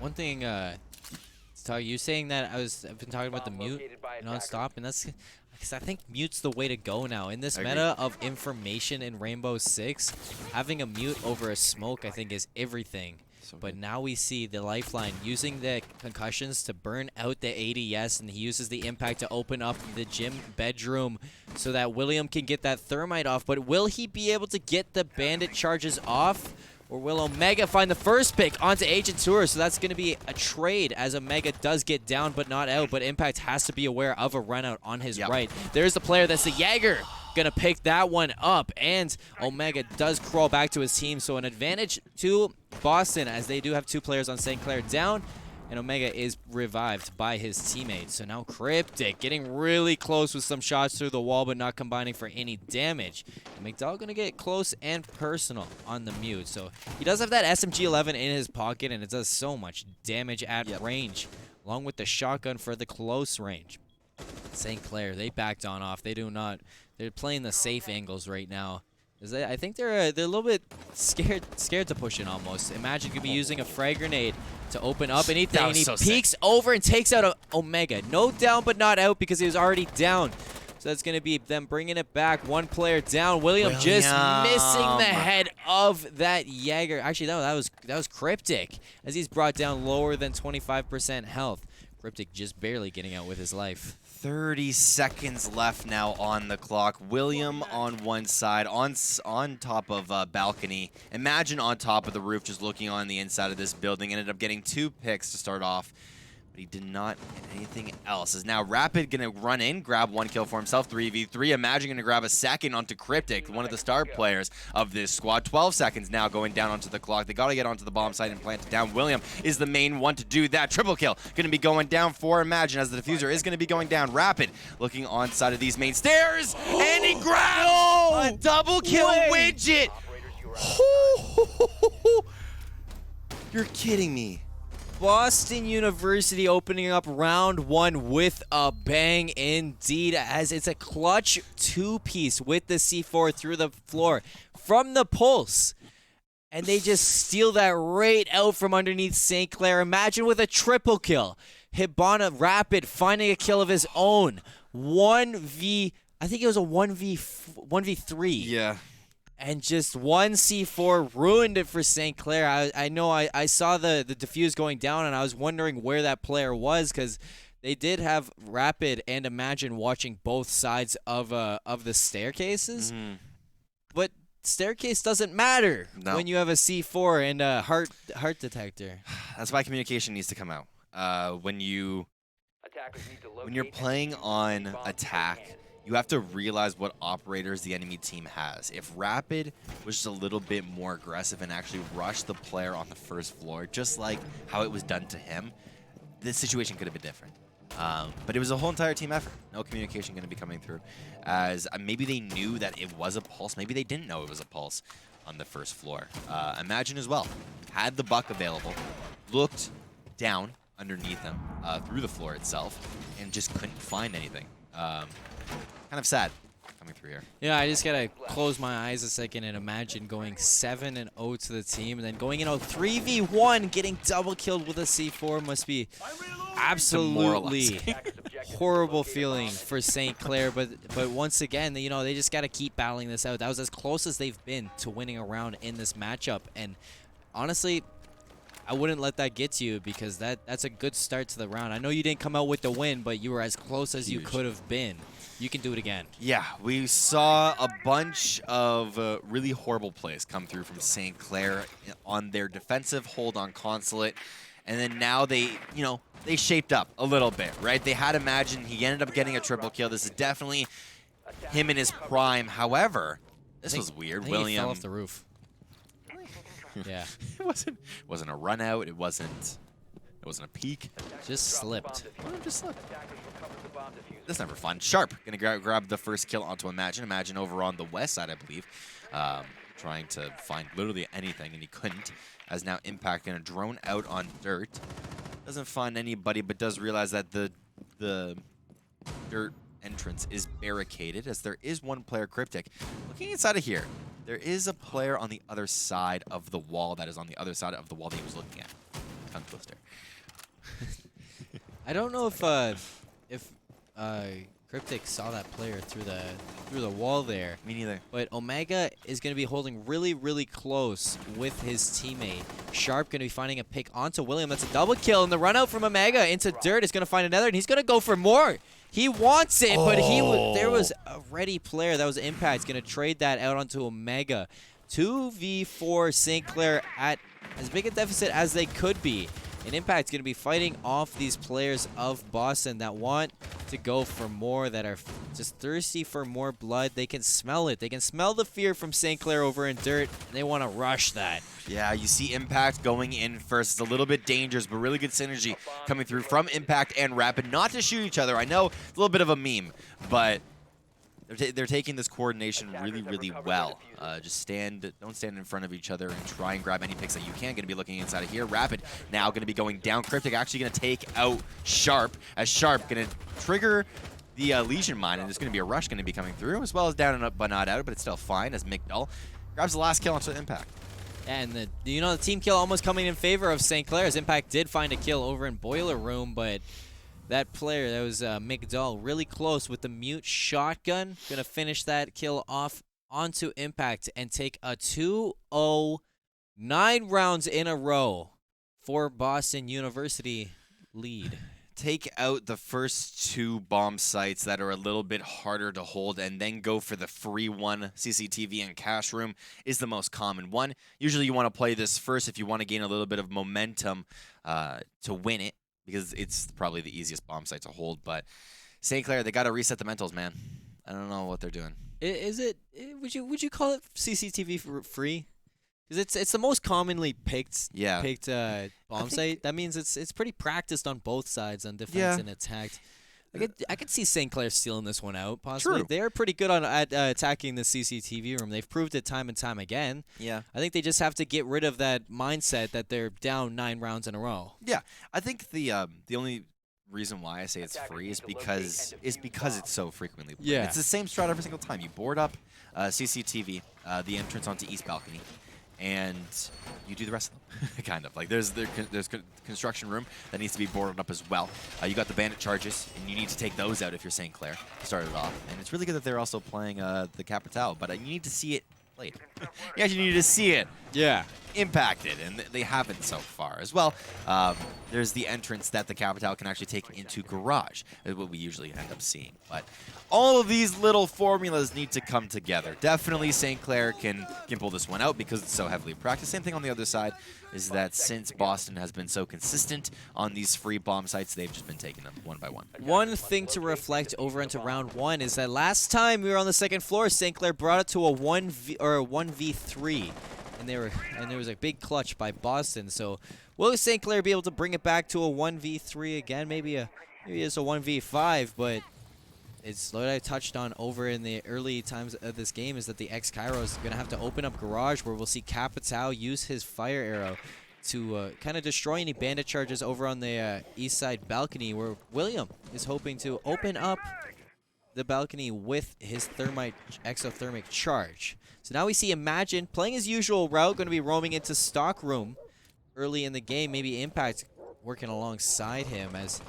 one thing, you saying that I've been talking about the Mute nonstop, and that's because I think Mute's the way to go now. In this meta of information in Rainbow Six, having a Mute over a smoke, I think, is everything. But now we see the Lifeline using the concussions to burn out the ADS, and he uses the impact to open up the gym bedroom so that William can get that thermite off. But will he be able to get the bandit charges off? Or will Omega find the first pick onto Agent Tour? So that's going to be a trade as Omega does get down but not out. But Impact has to be aware of a run out on his right. There's the player. That's the Jaeger. Going to pick that one up. And Omega does crawl back to his team. So an advantage to Boston as they do have 2 players on St. Clair down. and Omega is revived by his teammate. So now Cryptic getting really close with some shots through the wall, but not combining for any damage. And McDowell gonna get close and personal on the mute. So he does have that SMG-11 in his pocket, and it does so much damage at range, along with the shotgun for the close range. St. Clair, they backed on off. They do not. They're playing the safe angles right now. I think they're a little bit scared to push in almost. Imagine could be using a frag grenade to open up anything, and he peeks over and takes out Omega. No down, but not out because he was already down. So that's going to be them bringing it back. One player down. William just missing the head of that Jaeger. Actually, no, that was Cryptic, as he's brought down lower than 25% health. Cryptic just barely getting out with his life. 30 seconds left now on the clock. William on one side, on top of balcony. Imagine on top of the roof, just looking on the inside of this building. Ended up getting 2 picks to start off, but he did not get anything else. Is now Rapid gonna run in, grab 1 kill for himself, 3v3. Imagine gonna grab a second onto Cryptic, one of the star players of this squad. 12 seconds now going down onto the clock. They gotta get onto the bomb site and plant it down. William is the main one to do that. Triple kill gonna be going down for Imagine, as the diffuser is gonna be going down. Rapid looking on side of these main stairs, and he grabs a double kill widget. You're kidding me. Boston University opening up round 1 with a bang indeed, as it's a clutch 2-piece with the C4 through the floor from the Pulse. And they just steal that right out from underneath St. Clair. Imagine with a triple kill. Hibana Rapid finding a kill of his own. I think it was a 1v3. Yeah. And just 1 C4 ruined it for St. Clair. I know I saw the defuse going down, and I was wondering where that player was, because they did have Rapid and Imagine watching both sides of the staircases. But staircase doesn't matter when you have a C4 and a heart detector. That's why communication needs to come out. When you're playing on attack, you have to realize what operators the enemy team has. If Rapid was just a little bit more aggressive and actually rushed the player on the first floor, just like how it was done to him, this situation could have been different. But it was a whole entire team effort. No communication going to be coming through, as maybe they knew that it was a pulse. Maybe they didn't know it was a pulse on the first floor. Imagine as well had the buck available, looked down underneath them through the floor itself, and just couldn't find anything. Kind of sad coming through here. Yeah, I just gotta close my eyes a second and imagine going 7-0 to the team, and then going 3v1, getting double killed with a C4 must be absolutely horrible feeling for St. Clair. But once again, they just gotta keep battling this out. That was as close as they've been to winning a round in this matchup, and honestly, I wouldn't let that get to you, because that's a good start to the round. I know you didn't come out with the win, but you were as close as you could have been. You can do it again. Yeah, we saw a bunch of really horrible plays come through from St. Clair on their defensive hold on Consulate. And then now they shaped up a little bit, right? They had Imagine. He ended up getting a triple kill. This is definitely him in his prime. However, this was weird. William, he fell off the roof. Yeah. It wasn't a run out. It wasn't a peek. Just slipped. Just slipped. That's never fun. Sharp gonna grab the first kill onto Imagine. Imagine over on the west side, I believe, trying to find literally anything, and he couldn't. As now Impact gonna drone out on dirt. Doesn't find anybody, but does realize that the dirt entrance is barricaded, as there is one player, Cryptic. Looking inside of here, there is a player on the other side of the wall that is on the other side of the wall that he was looking at. Tongue twister. I don't know if Cryptic saw that player through the wall there. Me neither. But Omega is going to be holding really, really close with his teammate. Sharp going to be finding a pick onto William. That's a double kill, and the run out from Omega into dirt is going to find another, and he's going to go for more. He wants it, but there was a ready player. That was Impact. Going to trade that out onto Omega. 2v4 St. Clair at as big a deficit as they could be. And Impact's going to be fighting off these players of Boston that want to go for more, that are just thirsty for more blood. They can smell it. They can smell the fear from St. Clair over in Dirt, and they want to rush that. Yeah, you see Impact going in first. It's a little bit dangerous, but really good synergy coming through from Impact and Rapid. Not to shoot each other. I know it's a little bit of a meme, but they're taking this coordination really, really well. Just don't stand in front of each other and try and grab any picks that you can. Going to be looking inside of here. Rapid now going to be going down. Cryptic actually going to take out Sharp, as Sharp going to trigger the Legion Mine, and there's going to be a rush going to be coming through, as well as down and up but not out, but it's still fine as McDull grabs the last kill onto Impact. And the team kill almost coming in favor of St. Clair's. Impact did find a kill over in Boiler Room, but that player, that was McDull, really close with the mute shotgun. Gonna finish that kill off onto Impact and take a 2-0, 9 rounds in a row for Boston University lead. Take out the first 2 bomb sites that are a little bit harder to hold and then go for the free one. CCTV and Cash Room is the most common one. Usually you want to play this first if you want to gain a little bit of momentum to win it, because it's probably the easiest bomb site to hold. But St. Clair, they got to reset the mentals, man. I don't know what they're doing. Is it? Would you call it CCTV free? Because it's the most commonly picked bomb site. That means it's pretty practiced on both sides, on defense and attack. I could see St. Clair stealing this one out, possibly. True. They're pretty good at attacking the CCTV room. They've proved it time and time again. Yeah. I think they just have to get rid of that mindset that they're down 9 rounds in a row. Yeah. I think the only reason why I say it's free is because it's so frequently played. Yeah. It's the same strat every single time. You board up CCTV, the entrance onto East Balcony, and you do the rest of them, kind of. Like, there's construction room that needs to be boarded up as well. You got the bandit charges, and you need to take those out if you're St. Clair to start it off. And it's really good that they're also playing the Capitale, but you need to see it played. You actually need to see it impacted, and they haven't so far as well. There's the entrance that the Capitale can actually take into Garage, is what we usually end up seeing. But all of these little formulas need to come together. Definitely St. Clair can pull this one out because it's so heavily practiced. Same thing on the other side is that since Boston has been so consistent on these free bomb sites, they've just been taking them one by one. One thing to reflect over into round 1 is that last time we were on the second floor, St. Clair brought it to a 1v3. And there was a big clutch by Boston. So will St. Clair be able to bring it back to a 1v3 again? Maybe it's a 1v5, but it's what I touched on over in the early times of this game is that the ex-Cairo is going to have to open up Garage, where we'll see Capitale use his fire arrow to kind of destroy any bandit charges over on the east side balcony, where William is hoping to open up the balcony with his exothermic charge. So now we see Imagine playing his usual route, going to be roaming into stock room early in the game. Maybe Impact working alongside him, as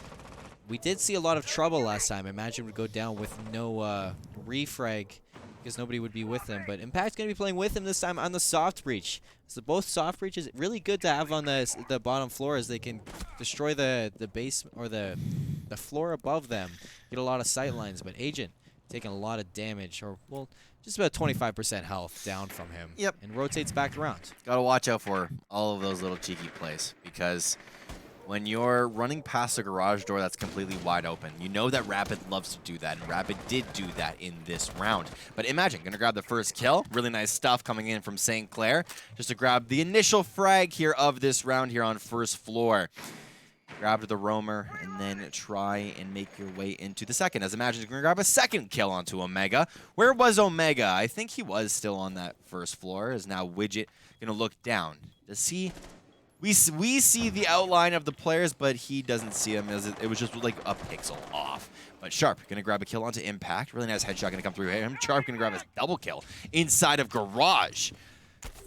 we did see a lot of trouble last time. Imagine would go down with no refrag because nobody would be with him. But Impact's going to be playing with him this time on the soft breach. So both soft breaches really good to have on the bottom floor, as they can destroy the base or the floor above them. Get a lot of sight lines, but Agent taking a lot of damage, or well, just about 25% health down from him. Yep. And rotates back around. Gotta watch out for all of those little cheeky plays, because when you're running past a garage door that's completely wide open, you know that Rapid loves to do that, and Rapid did do that in this round. But Imagine gonna grab the first kill. Really nice stuff coming in from St. Clair, just to grab the initial frag here of this round here on first floor. Grab the roamer and then try and make your way into the second, as Imagine's going to grab a second kill onto Omega. Where was Omega? I think he was still on that first floor. Is now Widget going to look down? Does he? We see the outline of the players, but he doesn't see him, as it was just like a pixel off. But Sharp going to grab a kill onto Impact. Really nice headshot going to come through him. Sharp going to grab his double kill inside of Garage.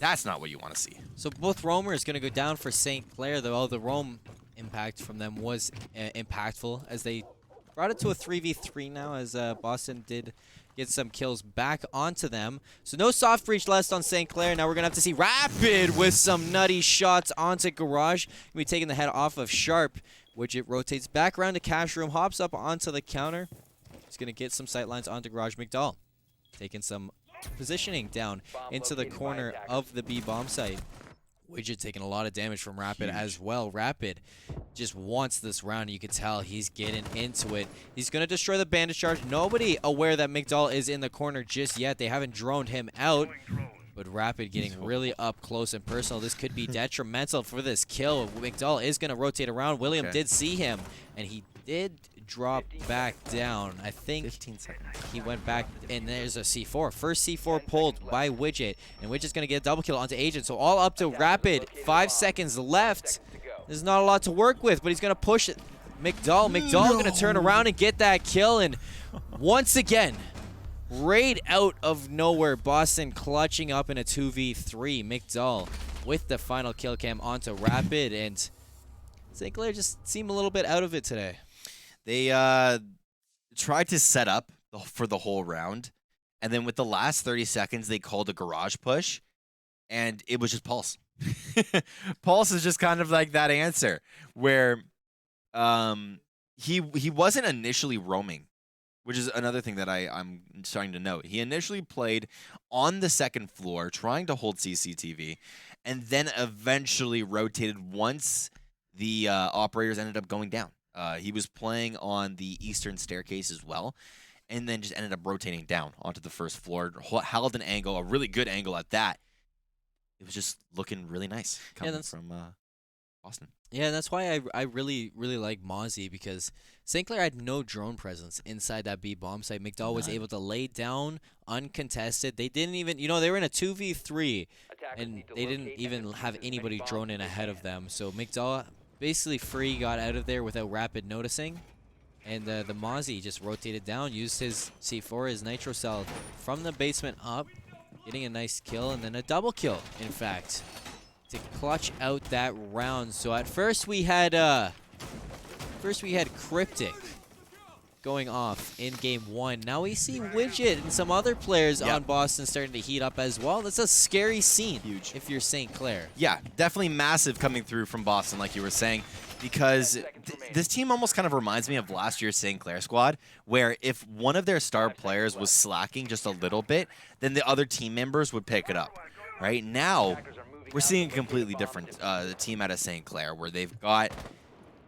That's not what you want to see. So both roamers going to go down for St. Clair, though. The roam impact from them was impactful, as they brought it to a 3v3 now, as Boston did get some kills back onto them. So no soft breach left on St. Clair. Now we're going to have to see Rapid with some nutty shots onto Garage. Going to be taking the head off of Sharp, which it rotates back around to Cash Room, hops up onto the counter. He's going to get some sightlines onto Garage. McDull taking some positioning down into the corner of the B bomb site. Widget taking a lot of damage from Rapid as well. Rapid just wants this round. You can tell he's getting into it. He's going to destroy the bandage charge. Nobody aware that McDowell is in the corner just yet. They haven't droned him out. But Rapid getting really up close and personal. This could be detrimental for this kill. McDowell is going to rotate around. William did see him, and he did drop back down. I think 15 seconds. He went back, and there's a C4. First C4 pulled by Widget, and Widget's going to get a double kill onto Agent. So all up to Rapid. 5 seconds left. There's not a lot to work with, but he's going to push it. McDowell going to turn around and get that kill, and once again, right out of nowhere, Boston clutching up in a 2v3. McDowell with the final kill cam onto Rapid, and St. Clair just seemed a little bit out of it today. They tried to set up for the whole round, and then with the last 30 seconds, they called a garage push, and it was just Pulse. Pulse is just kind of like that answer, where he wasn't initially roaming, which is another thing that I'm starting to note. He initially played on the second floor, trying to hold CCTV, and then eventually rotated once the operators ended up going down. He was playing on the eastern staircase as well, and then just ended up rotating down onto the first floor, held an angle, a really good angle at that. It was just looking really nice coming from Boston. Yeah, that's why I really like Mozzie, because St. Clair had no drone presence inside that B bomb site. McDowell was able to lay down uncontested. They didn't even, they were in a 2v3, and they didn't even have anybody drone in ahead of them. So McDowell basically free got out of there without Rapid noticing. And the Mozzie just rotated down, used his C4, his Nitro Cell from the basement up, getting a nice kill, and then a double kill, in fact, to clutch out that round. So at first we had Cryptic going off in game 1. Now we see Widget and some other players on Boston starting to heat up as well. That's a scary scene. Huge. If you're St. Clair. Yeah, definitely massive coming through from Boston, like you were saying, because this team almost kind of reminds me of last year's St. Clair squad, where if one of their star players was slacking just a little bit, then the other team members would pick it up. Right now, we're seeing a completely different team out of St. Clair, where they've got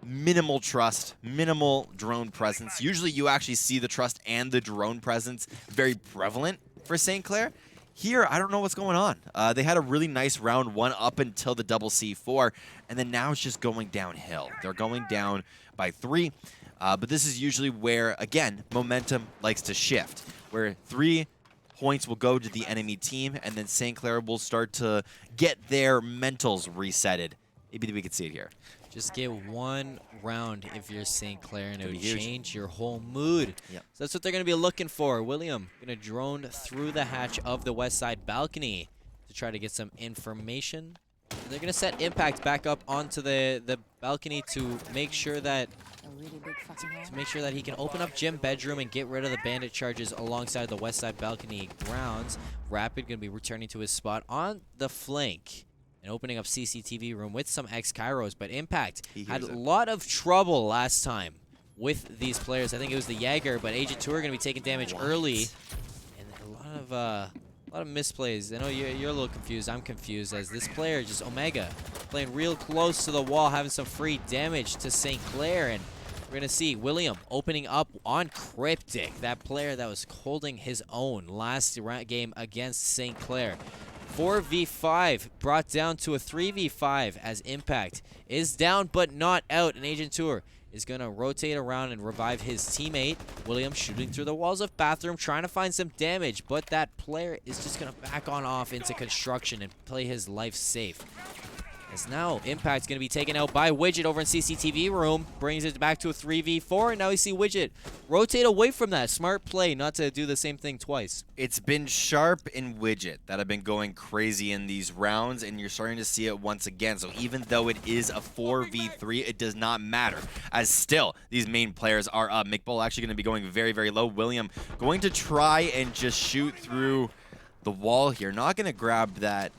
minimal trust, minimal drone presence. Usually you actually see the trust and the drone presence very prevalent for St. Clair. Here, I don't know what's going on. They had a really nice round 1 up until the double C4, and then now it's just going downhill. They're going down by 3, but this is usually where, again, momentum likes to shift, where 3 points will go to the enemy team, and then St. Clair will start to get their mentals resetted. Maybe we could see it here. Just get one round if you're St. Clair, and it would change your whole mood. Yep. So that's what they're going to be looking for. William going to drone through the hatch of the west side balcony to try to get some information. And they're going to set Impact back up onto the balcony to make sure that he can open up Gym Bedroom and get rid of the bandit charges alongside the west side balcony grounds. Rapid going to be returning to his spot on the flank and opening up CCTV room with some X-Kairos, but Impact had a lot of trouble last time with these players. I think it was the Jaeger, but Agent 2 are going to be taking damage early, and a lot of misplays. I know you're a little confused. I'm confused as this player, just Omega, playing real close to the wall, having some free damage to St. Clair, and we're going to see William opening up on Cryptic, that player that was holding his own last game against St. Clair. 4v5 brought down to a 3v5 as Impact is down but not out, and Agent Tour is going to rotate around and revive his teammate. William shooting through the walls of Bathroom, trying to find some damage, but that player is just going to back on off into construction and play his life safe. As now Impact's going to be taken out by Widget over in CCTV room, brings it back to a 3v4, and now we see Widget rotate away from that. Smart play not to do the same thing twice. It's been Sharp and Widget that have been going crazy in these rounds, and you're starting to see it once again. So even though it is a 4v3, it does not matter, as still these main players are up. McBull actually going to be going very, very low. William going to try and just shoot through the wall here. Not going to grab that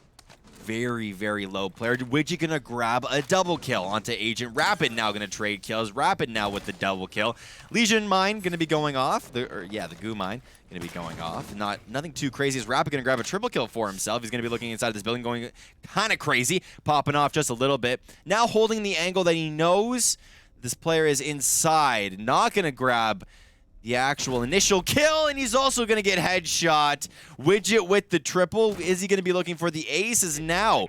very, very low player. Widget gonna grab a double kill onto Agent Rapid. Now gonna trade kills. Rapid now with the double kill. Legion Mine gonna be going off. The Goo Mine gonna be going off. Nothing too crazy. Is Rapid gonna grab a triple kill for himself? He's gonna be looking inside this building, going kind of crazy, popping off just a little bit. Now holding the angle that he knows this player is inside. Not gonna grab the actual initial kill, and he's also going to get headshot. Widget with the triple. Is he going to be looking for the aces now?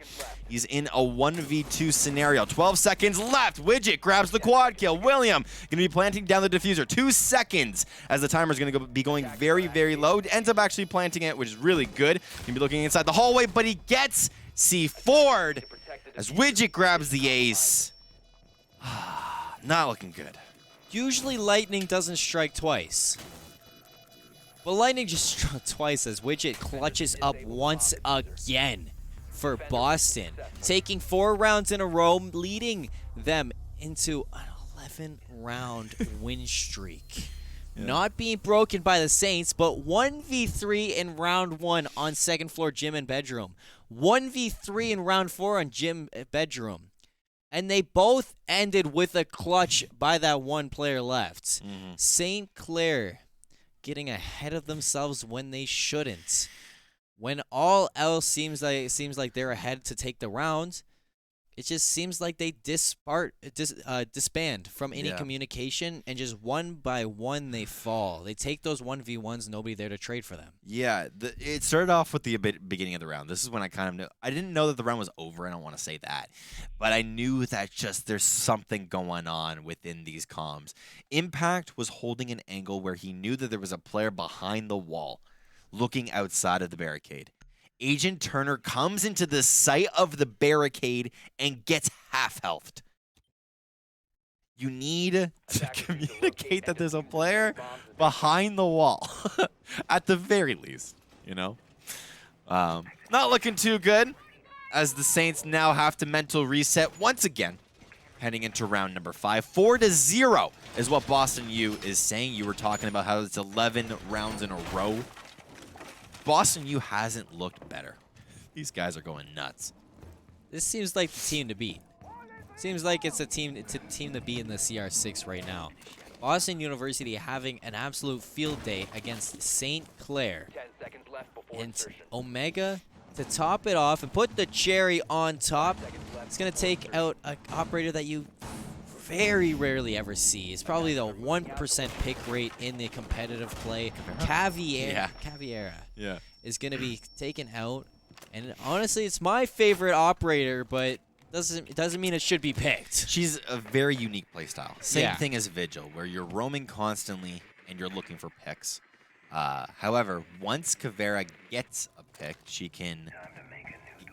He's in a 1v2 scenario. 12 seconds left. Widget grabs the quad kill. William going to be planting down the diffuser. 2 seconds as the timer's going to be going very, very low. Ends up actually planting it, which is really good. Going to be looking inside the hallway, but he gets C4'd as Widget grabs the ace. Not looking good. Usually Lightning doesn't strike twice. But Lightning just struck twice as Widget clutches up once again for Boston. Taking 4 rounds in a row, leading them into an 11-round win streak. Yeah. Not being broken by the Saints, but 1v3 in round 1 on second floor gym and bedroom. 1v3 in round 4 on gym bedroom. And they both ended with a clutch by that one player left. St. Clair getting ahead of themselves when they shouldn't. When all else seems like they're ahead to take the round, it just seems like they disband from any communication, and just one by one they fall. They take those 1v1s, nobody there to trade for them. Yeah, it started off with the beginning of the round. This is when I kind of knew. I didn't know that the round was over. I don't want to say that. But I knew that just there's something going on within these comms. Impact was holding an angle where he knew that there was a player behind the wall looking outside of the barricade. Agent Turner comes into the sight of the barricade and gets half-healthed. You need to communicate that there's a player behind the wall, at the very least, you know? Not looking too good, as the Saints now have to mental reset once again, heading into round number 5. 4-0 is what Boston U is saying. You were talking about how it's 11 rounds in a row. Boston U hasn't looked better. These guys are going nuts. This seems like the team to beat. Seems like it's a team to beat in the CR6 right now. Boston University having an absolute field day against St. Clair. And Omega to top it off and put the cherry on top. It's going to take out an operator that you very rarely ever see. It's probably the 1% pick rate in the competitive play. Caviera is going to be taken out. And honestly, it's my favorite operator, but it doesn't mean it should be picked. She's a very unique playstyle. Same thing as Vigil, where you're roaming constantly and you're looking for picks. However, once Caveira gets a pick, she can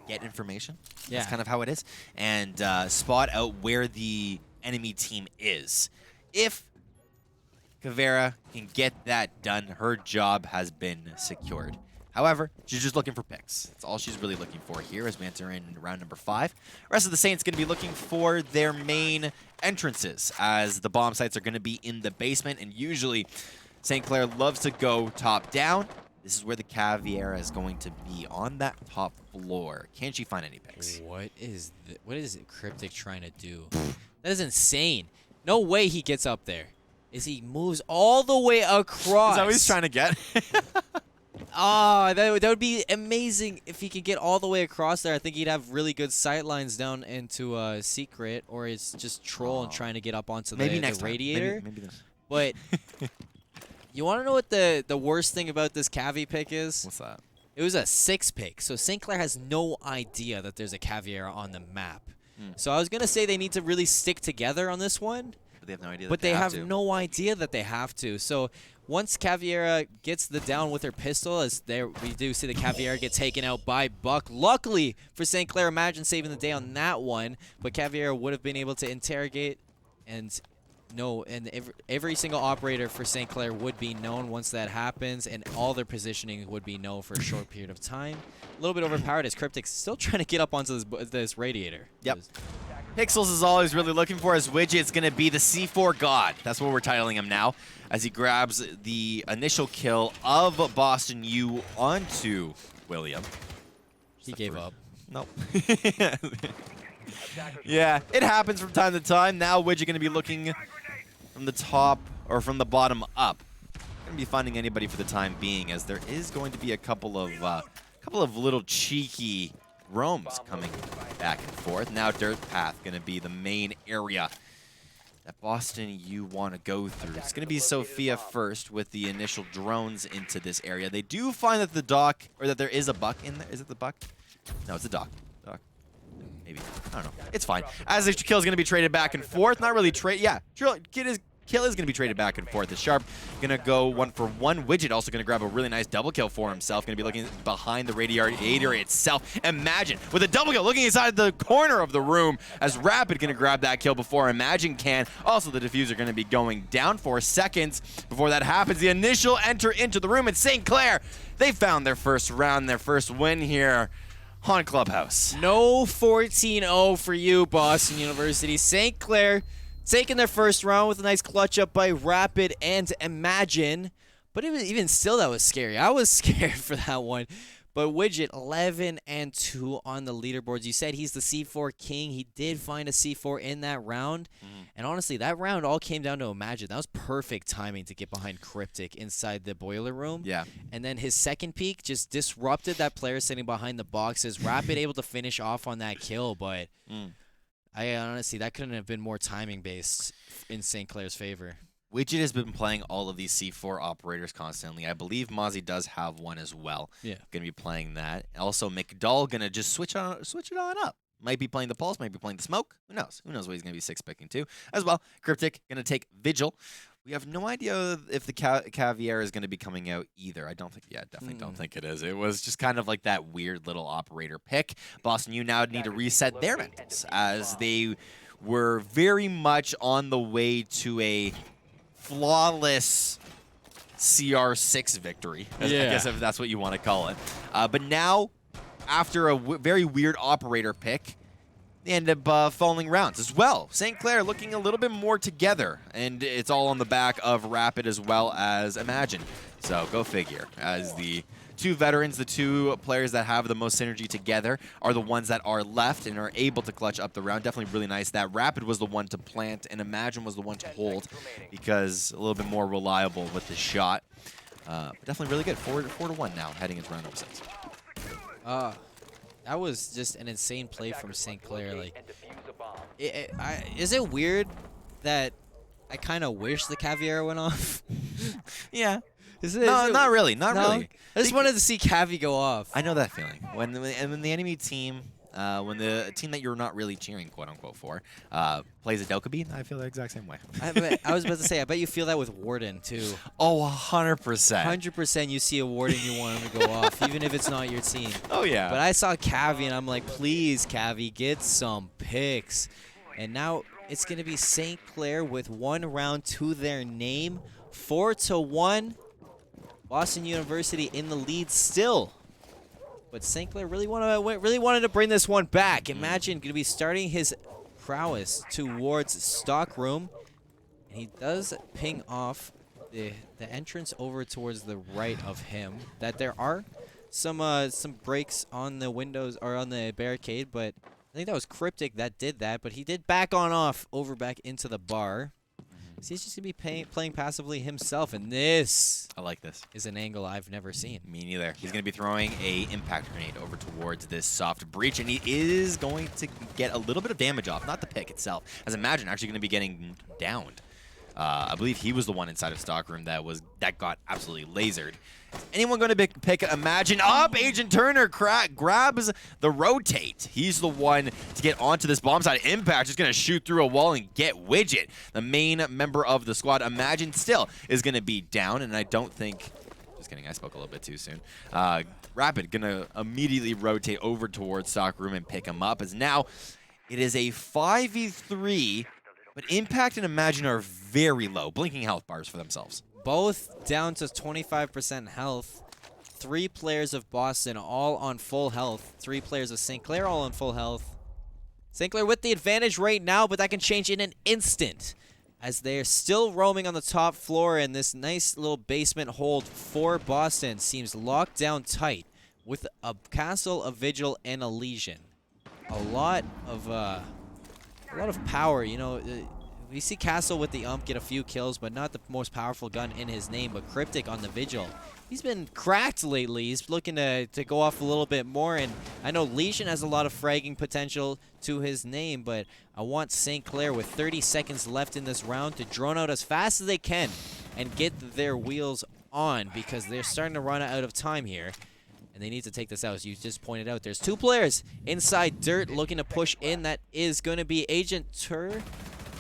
get information. Yeah. That's kind of how it is. And spot out where the enemy team is. If Caveira can get that done, her job has been secured. However, she's just looking for picks. That's all she's really looking for here as we enter in round number 5. The rest of the Saints going to be looking for their main entrances, as the bomb sites are going to be in the basement, and usually St. Clair loves to go top down. This is where the Caviera is going to be, on that top floor. Can she find any picks? What is Cryptic trying to do? That is insane. No way he gets up there. He moves all the way across. Is that what he's trying to get? That would be amazing if he could get all the way across there. I think he'd have really good sight lines down into Secret, or it's just Troll and trying to get up onto the radiator. Maybe this. But you want to know what the worst thing about this Cavi pick is? What's that? It was a 6 pick, so St. Clair has no idea that there's a Caviera on the map. So I was going to say they need to really stick together on this one. But they have no idea But they have no idea that they have to. So once Caviera gets the down with her pistol, as there we do see the Caviera get taken out by Buck. Luckily for St. Clair, imagine saving the day on that one. But Caviera would have been able to interrogate and every single operator for St. Clair would be known once that happens, and all their positioning would be known for a short period of time. A little bit overpowered as Cryptic's still trying to get up onto this radiator. Yep. Pixels is all he's really looking for, as Widget's going to be the C4 God. That's what we're titling him now, as he grabs the initial kill of Boston U onto William. He gave up. Nope. Yeah, it happens from time to time. Now Widget going to be looking from the top or from the bottom up. Going to be finding anybody for the time being, as there is going to be a couple of little cheeky roams coming back and forth. Now Dirt Path going to be the main area that Boston you want to go through. It's going to be Sophia first with the initial drones into this area. They do find that the dock, or that there is a buck in there. Is it the buck? No, it's a dock. Maybe. I don't know. It's fine. As this kill is going to be traded back and forth. Not really trade. Yeah, kill is going to be traded back and forth. The Sharp going to go 1-for-1. Widget also going to grab a really nice double kill for himself. Going to be looking behind the radiator itself. Imagine with a double kill looking inside the corner of the room as Rapid going to grab that kill before Imagine can. Also, the diffuser going to be going down for seconds before that happens. The initial enter into the room, and St. Clair, they found their first round, their first win here on Clubhouse. No 14-0 for you, Boston University. St. Clair taking their first round with a nice clutch up by Rapid and Imagine. But even still, that was scary. I was scared for that one. But Widget, 11-2 on the leaderboards. You said he's the C4 king. He did find a C4 in that round. And honestly, that round all came down to Imagine. That was perfect timing to get behind Cryptic inside the boiler room. Yeah. And then his second peek just disrupted that player sitting behind the boxes. Rapid able to finish off on that kill, but I honestly, that couldn't have been more timing based in St. Clair's favor. Widget has been playing all of these C4 operators constantly. I believe Mozzie does have one as well. Yeah. Going to be playing that. Also, McDowell going to just switch it on up. Might be playing the Pulse, might be playing the Smoke. Who knows? Who knows what he's going to be six-picking to as well. Cryptic going to take Vigil. We have no idea if the Caviar is going to be coming out either. I don't think, definitely don't think it is. It was just kind of like that weird little operator pick. Boston, you now need to reset their mentals as they were very much on the way to a flawless CR6 victory, I guess if that's what you want to call it. But now, after a very weird operator pick, they end up falling rounds as well. St. Clair looking a little bit more together, and it's all on the back of Rapid as well as Imagine. So go figure, as the two veterans, the two players that have the most synergy together are the ones that are left and are able to clutch up the round. Definitely really nice. That Rapid was the one to plant and Imagine was the one to hold, because a little bit more reliable with the shot. But definitely really good. 4-1 now, heading into round number 6. That was just an insane play from St. Clair. Like, is it weird that I kind of wish the Caviar went off? Yeah. No, not really. Not really. I just wanted to see Cavi go off. I know that feeling. When the enemy team, when the team that you're not really cheering, quote unquote, for, plays a Dokkaebi, I feel the exact same way. I was about to say, I bet you feel that with Warden too. Oh, 100%. 100% you see a Warden, you want him to go off, even if it's not your team. Oh, yeah. But I saw Cavi, and I'm like, please, Cavi, get some picks. And now it's going to be St. Clair with one round to their name. 4-1. Boston University in the lead still. But St. Clair really wanted to bring this one back. Imagine going to be starting his prowess towards Stockroom. And he does ping off the entrance over towards the right of him. That there are some breaks on the windows or on the barricade, but I think that was Cryptic that did that. But he did back on off over back into the bar. So he's just going to be playing passively himself, and this I like this. Is an angle I've never seen. Me neither. He's going to be throwing a impact grenade over towards this soft breach, and he is going to get a little bit of damage off, not the pick itself. As Imagine actually going to be getting downed. I believe he was the one inside of Stockroom that got absolutely lasered. Is anyone going to pick Imagine up? Agent Turner grabs the rotate. He's the one to get onto this bomb side. Impact just going to shoot through a wall and get Widget. The main member of the squad, Imagine, still is going to be down, and I don't think... Just kidding, I spoke a little bit too soon. Rapid going to immediately rotate over towards Stockroom and pick him up, as now it is a 5v3, but Impact and Imagine are very low, blinking health bars for themselves. Both down to 25% health. 3 players of Boston all on full health. 3 players of St. Clair all on full health. St. Clair with the advantage right now, but that can change in an instant, as they're still roaming on the top floor, and this nice little basement hold for Boston seems locked down tight. with a Castle, a Vigil, and a Legion. A lot of power, you know. We see Castle with the Ump get a few kills, but not the most powerful gun in his name. But Cryptic on the Vigil, he's been cracked lately. He's looking to go off a little bit more, and I know Legion has a lot of fragging potential to his name, but I want St. Clair with 30 seconds left in this round to drone out as fast as they can and get their wheels on, because they're starting to run out of time here. And they need to take this out. As you just pointed out, there's 2 players inside Dirt looking to push in. That is going to be Agent Tur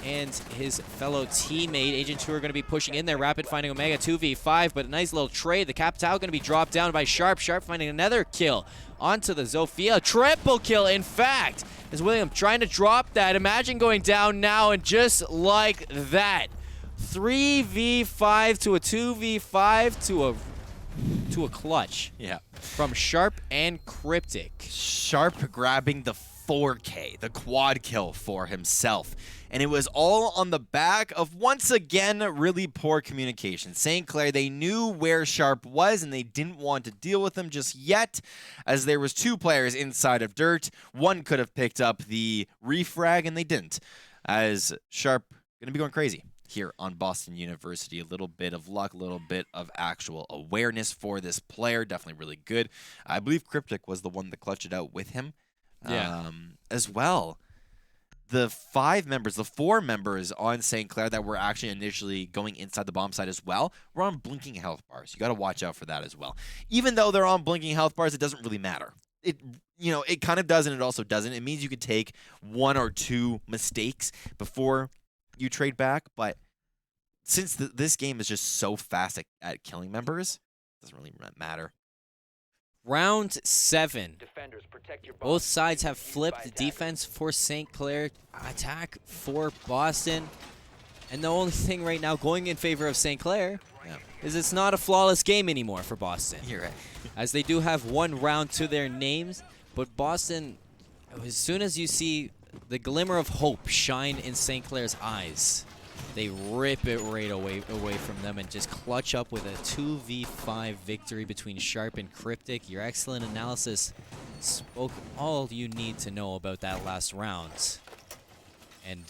and his fellow teammate. Agent Tur going to be pushing in there. Rapid finding Omega 2v5, but a nice little trade. The Capital going to be dropped down by Sharp. Sharp finding another kill onto the Zofia. Triple kill, in fact, as William trying to drop that. Imagine going down now, and just like that, 3v5 to a 2v5 to a clutch. Yeah. From Sharp and Cryptic. Sharp grabbing the 4K, the quad kill for himself. And it was all on the back of, once again, really poor communication. St. Clair, they knew where Sharp was, and they didn't want to deal with him just yet, as there was 2 players inside of Dirt. One could have picked up the refrag, and they didn't, as Sharp going to be going crazy here on Boston University. A little bit of luck, a little bit of actual awareness for this player. Definitely really good. I believe Cryptic was the one that clutched it out with him as well. The 4 members on St. Clair that were actually initially going inside the bomb site as well were on blinking health bars. You got to watch out for that as well. Even though they're on blinking health bars, it doesn't really matter. It kind of does, and it also doesn't. It means you could take 1 or 2 mistakes before you trade back, but since this game is just so fast at killing members, it doesn't really matter. Round 7. Both sides have flipped defense for St. Clair, attack for Boston. And the only thing right now going in favor of St. Clair is it's not a flawless game anymore for Boston. You're right. As they do have 1 round to their names, but Boston, as soon as you see the glimmer of hope shine in St. Clair's eyes, they rip it right away from them and just clutch up with a 2v5 victory between Sharp and Cryptic. Your excellent analysis spoke all you need to know about that last round. And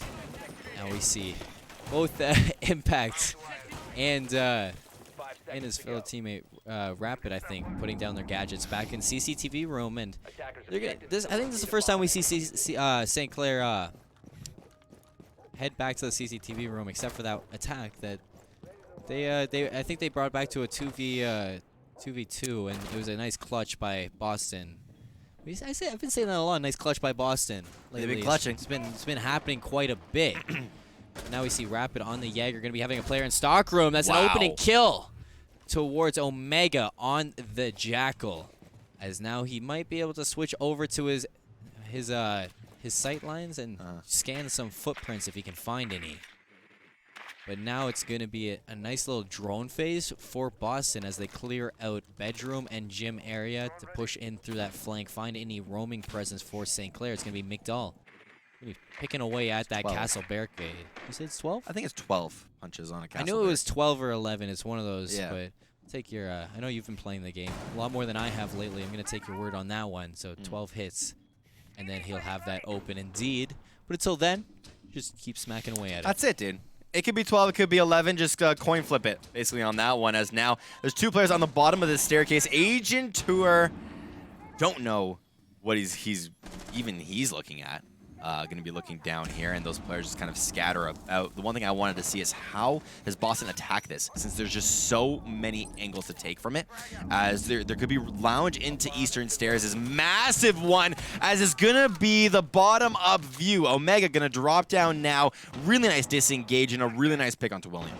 now we see both Impact and his fellow teammate Rapid, I think, putting down their gadgets back in CCTV room, and they're gonna, I think this is the first time we see St. Clair head back to the CCTV room, except for that attack that I think they brought back to a 2v2, and it was a nice clutch by Boston. I've been saying that a lot. Nice clutch by Boston lately. They've been clutching. It's been happening quite a bit. Now we see Rapid on the Jaeger, going to be having a player in stock room. That's an opening kill towards Omega on the Jackal, as now he might be able to switch over to his sight lines and scan some footprints if he can find any. But now it's going to be a nice little drone phase for Boston as they clear out bedroom and gym area to push in through that flank, find any roaming presence for St. Clair. It's going to be McDull. Be picking away at that 12. castle barricade. You said it's 12? I think it's 12 punches on a castle. I knew it was 12 or 11. It's one of those. Yeah. But take your. I know you've been playing the game a lot more than I have lately. I'm gonna take your word on that one. So 12 hits, and then he'll have that open indeed. But until then, just keep smacking away at it. That's it, dude. It could be 12, it could be 11. Just coin flip it, basically, on that one. As now there's 2 players on the bottom of the staircase. Agent Tour, don't know what he's looking at. Going to be looking down here, and those players just kind of scatter out. The one thing I wanted to see is how does Boston attack this, since there's just so many angles to take from it. As there could be lounge into Eastern Stairs, is massive one, as is going to be the bottom up view. Omega going to drop down now. Really nice disengage and a really nice pick onto William.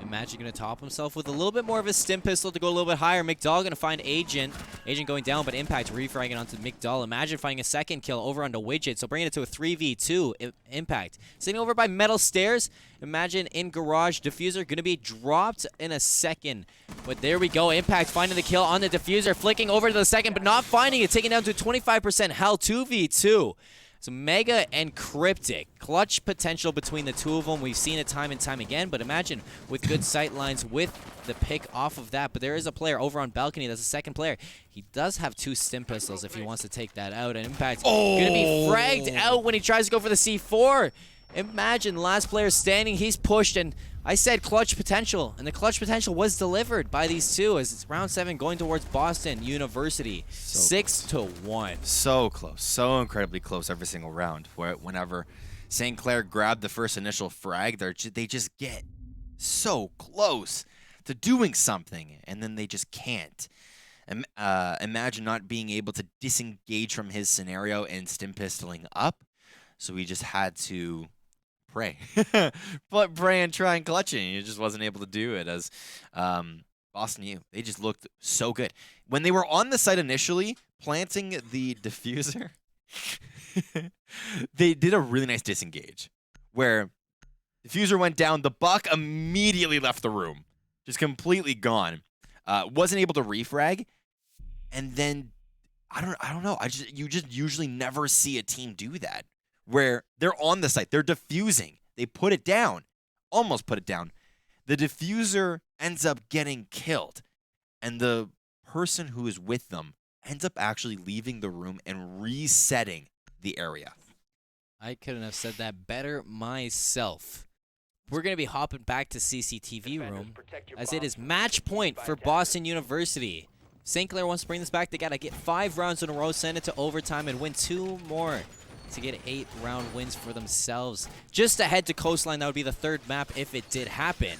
Magic going to top himself with a little bit more of a stim pistol to go a little bit higher. McDowell going to find Agent. Agent going down, but Impact refragging onto McDowell. Imagine finding a second kill over onto Widget, so bringing it to a 3v2. Impact sitting over by Metal Stairs. Imagine in Garage. Diffuser going to be dropped in a second. But there we go. Impact finding the kill on the Diffuser. Flicking over to the second, but not finding it. Taking down to 25% health. 2v2. So Mega and Cryptic, clutch potential between the two of them. We've seen it time and time again, but imagine with good sight lines with the pick off of that. But there is a player over on balcony. That's the second player. He does have 2 stim pistols if he wants to take that out. And Impact's going to be fragged out when he tries to go for the C4. Imagine last player standing. He's pushed, and I said clutch potential, and the clutch potential was delivered by these two as it's round 7 going towards Boston University. 6-1. So close. So incredibly close every single round. Whenever St. Clair grabbed the first initial frag, they just get so close to doing something, and then they just can't. Imagine not being able to disengage from his scenario and stim pistoling up, so he just had to pray. Pray and try and clutch it. He just wasn't able to do it as Boston U. They just looked so good. When they were on the site initially, planting the diffuser, they did a really nice disengage where diffuser went down, the buck immediately left the room. Just completely gone. Wasn't able to refrag. And then I don't know. You just usually never see a team do that, where they're on the site, they're diffusing, they put it down, almost put it down. The diffuser ends up getting killed, and the person who is with them ends up actually leaving the room and resetting the area. I couldn't have said that better myself. We're going to be hopping back to CCTV room as it is match point for Boston University. St. Clair wants to bring this back. They got to get 5 rounds in a row, send it to overtime, and win 2 more to get 8-round wins for themselves. Just ahead to Coastline, that would be the 3rd map if it did happen.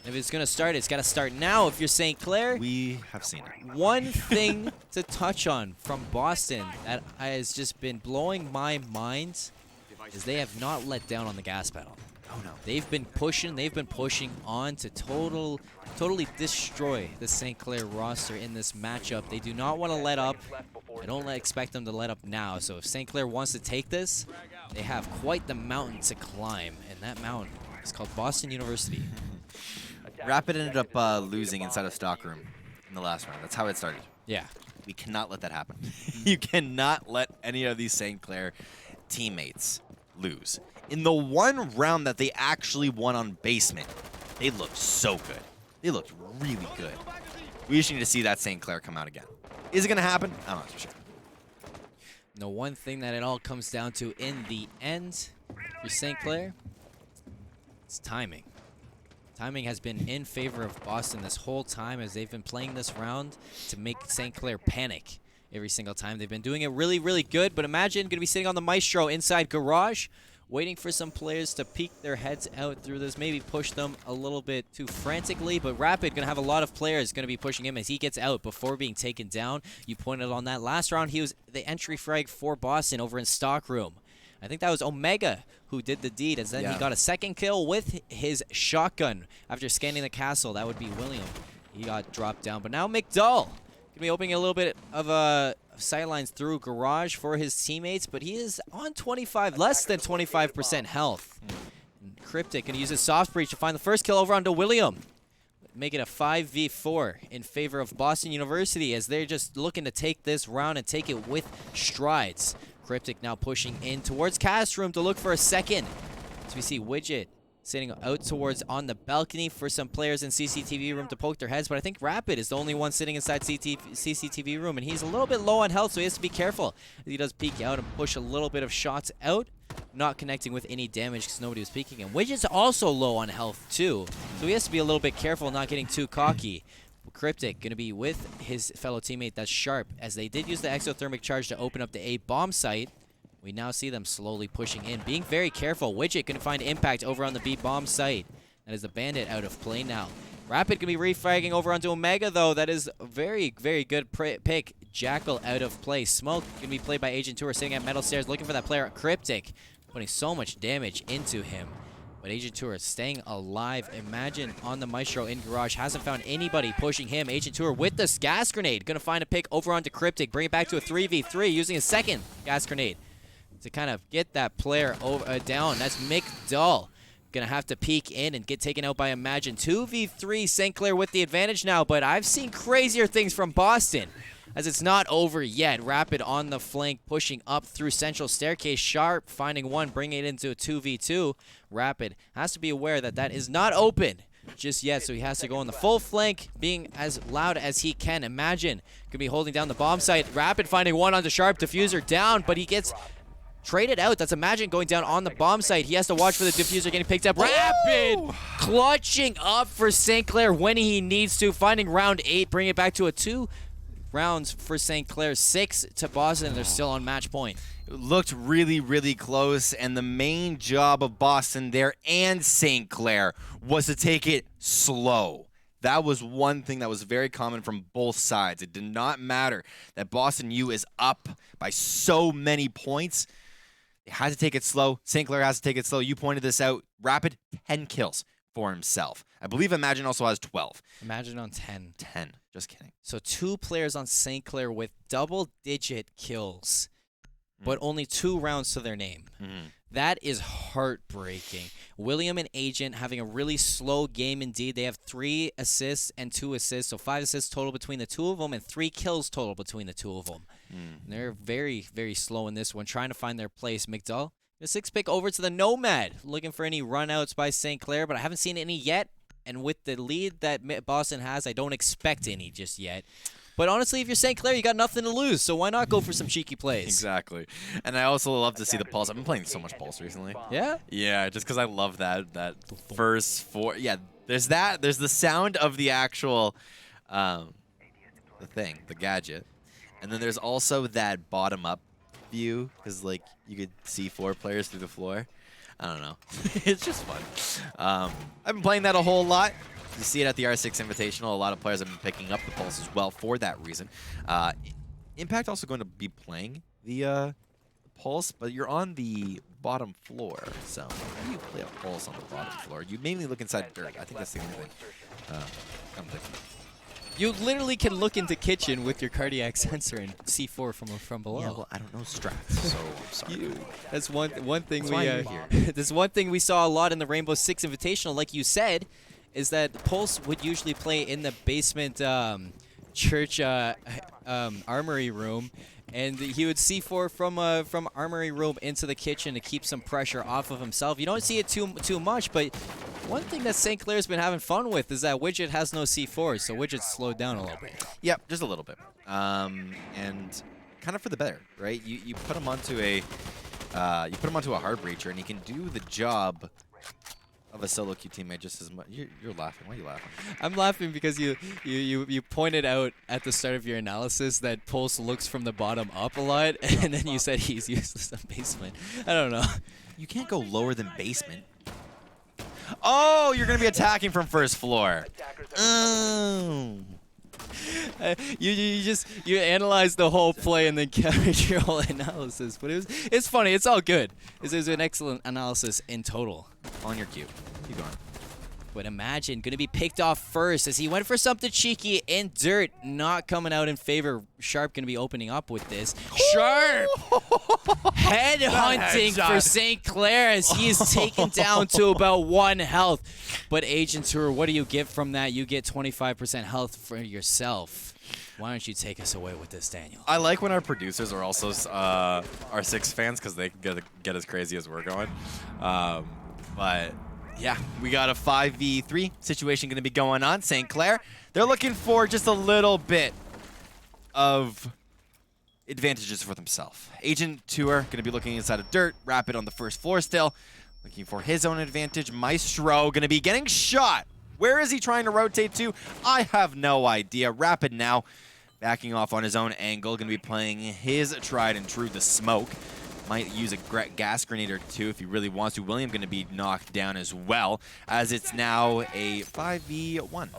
If it's going to start, it's got to start now if you're St. Clair. We have seen it. One thing to touch on from Boston that has just been blowing my mind is they have not let down on the gas pedal. Oh no. They've been pushing on to totally destroy the St. Clair roster in this matchup. They do not want to let up. I don't expect them to let up now. So if St. Clair wants to take this, they have quite the mountain to climb, and that mountain is called Boston University. Rapid ended up losing inside of Stockroom in the last round. That's how it started. Yeah. We cannot let that happen. You cannot let any of these St. Clair teammates lose. In the one round that they actually won on basement, they looked so good. They looked really good. We just need to see that St. Clair come out again. Is it going to happen? I'm not so sure. The one thing that it all comes down to in the end for St. Clair, it's timing. Timing has been in favor of Boston this whole time as they've been playing this round to make St. Clair panic every single time. They've been doing it really, really good, but imagine going to be sitting on the Maestro inside Garage, waiting for some players to peek their heads out through this, maybe push them a little bit too frantically, but Rapid going to have a lot of players going to be pushing him as he gets out before being taken down. You pointed on that last round, he was the entry frag for Boston over in Stockroom. I think that was Omega who did the deed, as then he got a 2nd kill with his shotgun after scanning the castle. That would be William. He got dropped down, but now McDull going to be opening a little bit of sidelines through Garage for his teammates, but he is on less than 25% health. And Cryptic going to use his soft breach to find the first kill over onto William, make it a 5v4 in favor of Boston University as they're just looking to take this round and take it with strides. Cryptic now pushing in towards Cast Room to look for a second. So we see Widget sitting out towards on the balcony for some players in CCTV room to poke their heads, but I think Rapid is the only one sitting inside CCTV room, and he's a little bit low on health, so he has to be careful. He does peek out and push a little bit of shots out, not connecting with any damage because nobody was peeking. And Widget's also low on health too, so he has to be a little bit careful not getting too cocky. Cryptic going to be with his fellow teammate, that's Sharp, as they did use the exothermic charge to open up the A bomb site. We now see them slowly pushing in, being very careful. Widget going to find impact over on the B bomb site. That is the Bandit out of play now. Rapid going to be refragging over onto Omega, though. That is a very, very good pick. Jackal out of play. Smoke going to be played by Agent Tour, sitting at metal stairs, looking for that player. Cryptic putting so much damage into him. But Agent Tour staying alive. Imagine on the Maestro in Garage. Hasn't found anybody pushing him. Agent Tour with this gas grenade. Going to find a pick over onto Cryptic. Bring it back to a 3v3 using a 2nd gas grenade to kind of get that player over, down. That's McDull. Going to have to peek in and get taken out by Imagine. 2v3 St. Clair with the advantage now, but I've seen crazier things from Boston. as it's not over yet. Rapid on the flank, pushing up through central staircase. Sharp finding one, bringing it into a 2v2. Rapid has to be aware that that is not open just yet, so he has to go on the full flank, being as loud as he can. Imagine could be holding down the bomb site. Rapid finding one onto Sharp, diffuser down, but he gets traded out. That's Imagine going down on the bomb site. He has to watch for the diffuser getting picked up. Rapid clutching up for St. Clair when he needs to, finding round 8, bring it back to a 2 rounds for St. Clair, 6 to Boston. They're still on match point. It looked really, really close, and the main job of Boston there and St. Clair was to take it slow. That was one thing that was very common from both sides. It did not matter that Boston U is up by so many points. They had to take it slow. St. Clair has to take it slow. You pointed this out. Rapid, 10 kills for himself. I believe Imagine also has 12. Imagine on 10. 10. Just kidding. So 2 players on St. Clair with double-digit kills, but only 2 rounds to their name. That is heartbreaking. William and Agent having a really slow game indeed. They have 3 assists and 2 assists, so 5 assists total between the 2 of them and 3 kills total between the 2 of them. They're very, very slow in this one, trying to find their place. McDull, a 6-pick over to the Nomad, looking for any runouts by St. Clair, but I haven't seen any yet. And with the lead that Boston has, I don't expect any just yet. But honestly, if you're St. Clair, you got nothing to lose, so why not go for some cheeky plays? Exactly. And I also love to see the Pulse. I've been playing so much Pulse recently. Yeah? Yeah, just because I love that first 4. Yeah, there's that. There's the sound of the actual, the gadget. And then there's also that bottom-up view, because, like, you could see 4 players through the floor. I don't know. It's just fun. I've been playing that a whole lot. You see it at the R6 Invitational. A lot of players have been picking up the Pulse as well for that reason. Impact also going to be playing the Pulse, but you're on the bottom floor. So how do you play a Pulse on the bottom floor? You mainly look inside dirt. I think that's the only thing I'm thinking. You literally can look into kitchen with your cardiac sensor and C4 from below. Yeah, well, I don't know strats, so I'm sorry. That's one thing that's that's one thing we saw a lot in the Rainbow Six Invitational, like you said, is that Pulse would usually play in the basement church armory room, and he would C4 from armory room into the kitchen to keep some pressure off of himself. You don't see it too much, but one thing that St. Clair's been having fun with is that Widget has no C4, so Widget's slowed down a little bit. Yep, just a little bit, and kind of for the better, right? You put him onto a a hard breacher, and he can do the job of a solo queue teammate just as much. You're laughing. Why are you laughing? I'm laughing because you pointed out at the start of your analysis that Pulse looks from the bottom up a lot, and then you said he's useless in basement. I don't know. You can't go lower than basement. Oh, you're going to be attacking from first floor. Oh. You analyzed the whole play and then carried your whole analysis, but it's funny. It's all good. It was an excellent analysis in total. On your cue. Keep going. But Imagine going to be picked off first as he went for something cheeky in dirt, not coming out in favor. Sharp going to be opening up with this. Sharp head hunting for St. Clair as he is taken down to about 1 health. But Agent Tour, what do you get from that? You get 25% health for yourself. Why don't you take us away with this, Daniel? I like when our producers are also R6 fans because they can get as crazy as we're going. But yeah, we got a 5v3 situation going to be going on. St. Clair, they're looking for just a little bit of advantages for themselves. Agent Tour going to be looking inside of dirt. Rapid on the first floor still, looking for his own advantage. Maestro going to be getting shot. Where is he trying to rotate to? I have no idea. Rapid now backing off on his own angle. Going to be playing his tried and true, the smoke. Might use a gas grenade or 2 if he really wants to. William going to be knocked down as well, as it's now a 5v1.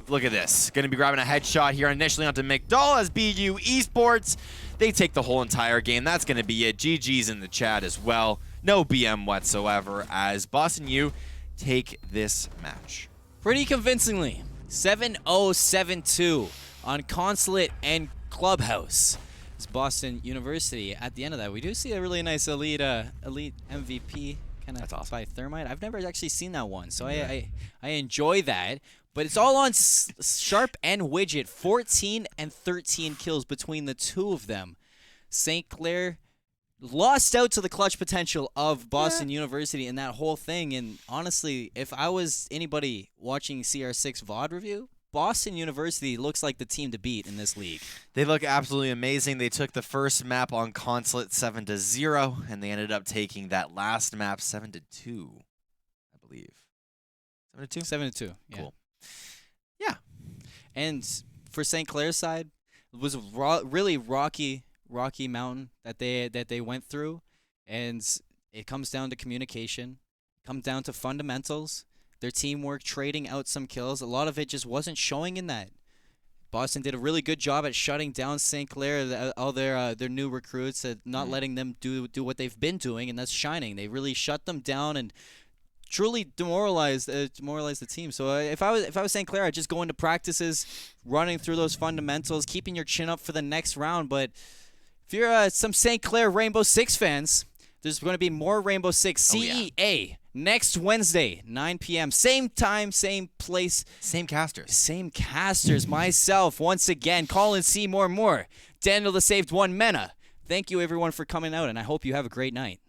Look at this. Going to be grabbing a headshot here initially onto McDull as BU Esports. They take the whole entire game. That's going to be it. GG's in the chat as well. No BM whatsoever as Boston U take this match. Pretty convincingly. 7-0, 7-2 on Consulate and Clubhouse. It's Boston University. At the end of that, we do see a really nice elite MVP kind of by Thermite. I've never actually seen that one, so I enjoy that. But it's all on Sharp and Widget. 14 and 13 kills between the two of them. St. Clair lost out to the clutch potential of Boston University in that whole thing. And honestly, if I was anybody watching CR6 VOD review, Boston University looks like the team to beat in this league. They look absolutely amazing. They took the first map on Consulate 7-0, and they ended up taking that last map 7-2, I believe. 7-2? 7-2. Yeah. Cool. Yeah. And for St. Clair's side, it was a really rocky mountain that they went through, and it comes down to communication, comes down to fundamentals, their teamwork, trading out some kills. A lot of it just wasn't showing in that. Boston did a really good job at shutting down St. Clair, all their new recruits, not letting them do what they've been doing, and that's shining. They really shut them down and truly demoralized the team. So if I was St. Clair, I'd just go into practices, running through those fundamentals, keeping your chin up for the next round. But if you're some St. Clair Rainbow Six fans, there's going to be more Rainbow Six CEA next Wednesday, 9 p.m. Same time, same place. Same casters. Same casters. Myself, once again, Colin C. More. Daniel the Saved One Mena. Thank you, everyone, for coming out, and I hope you have a great night.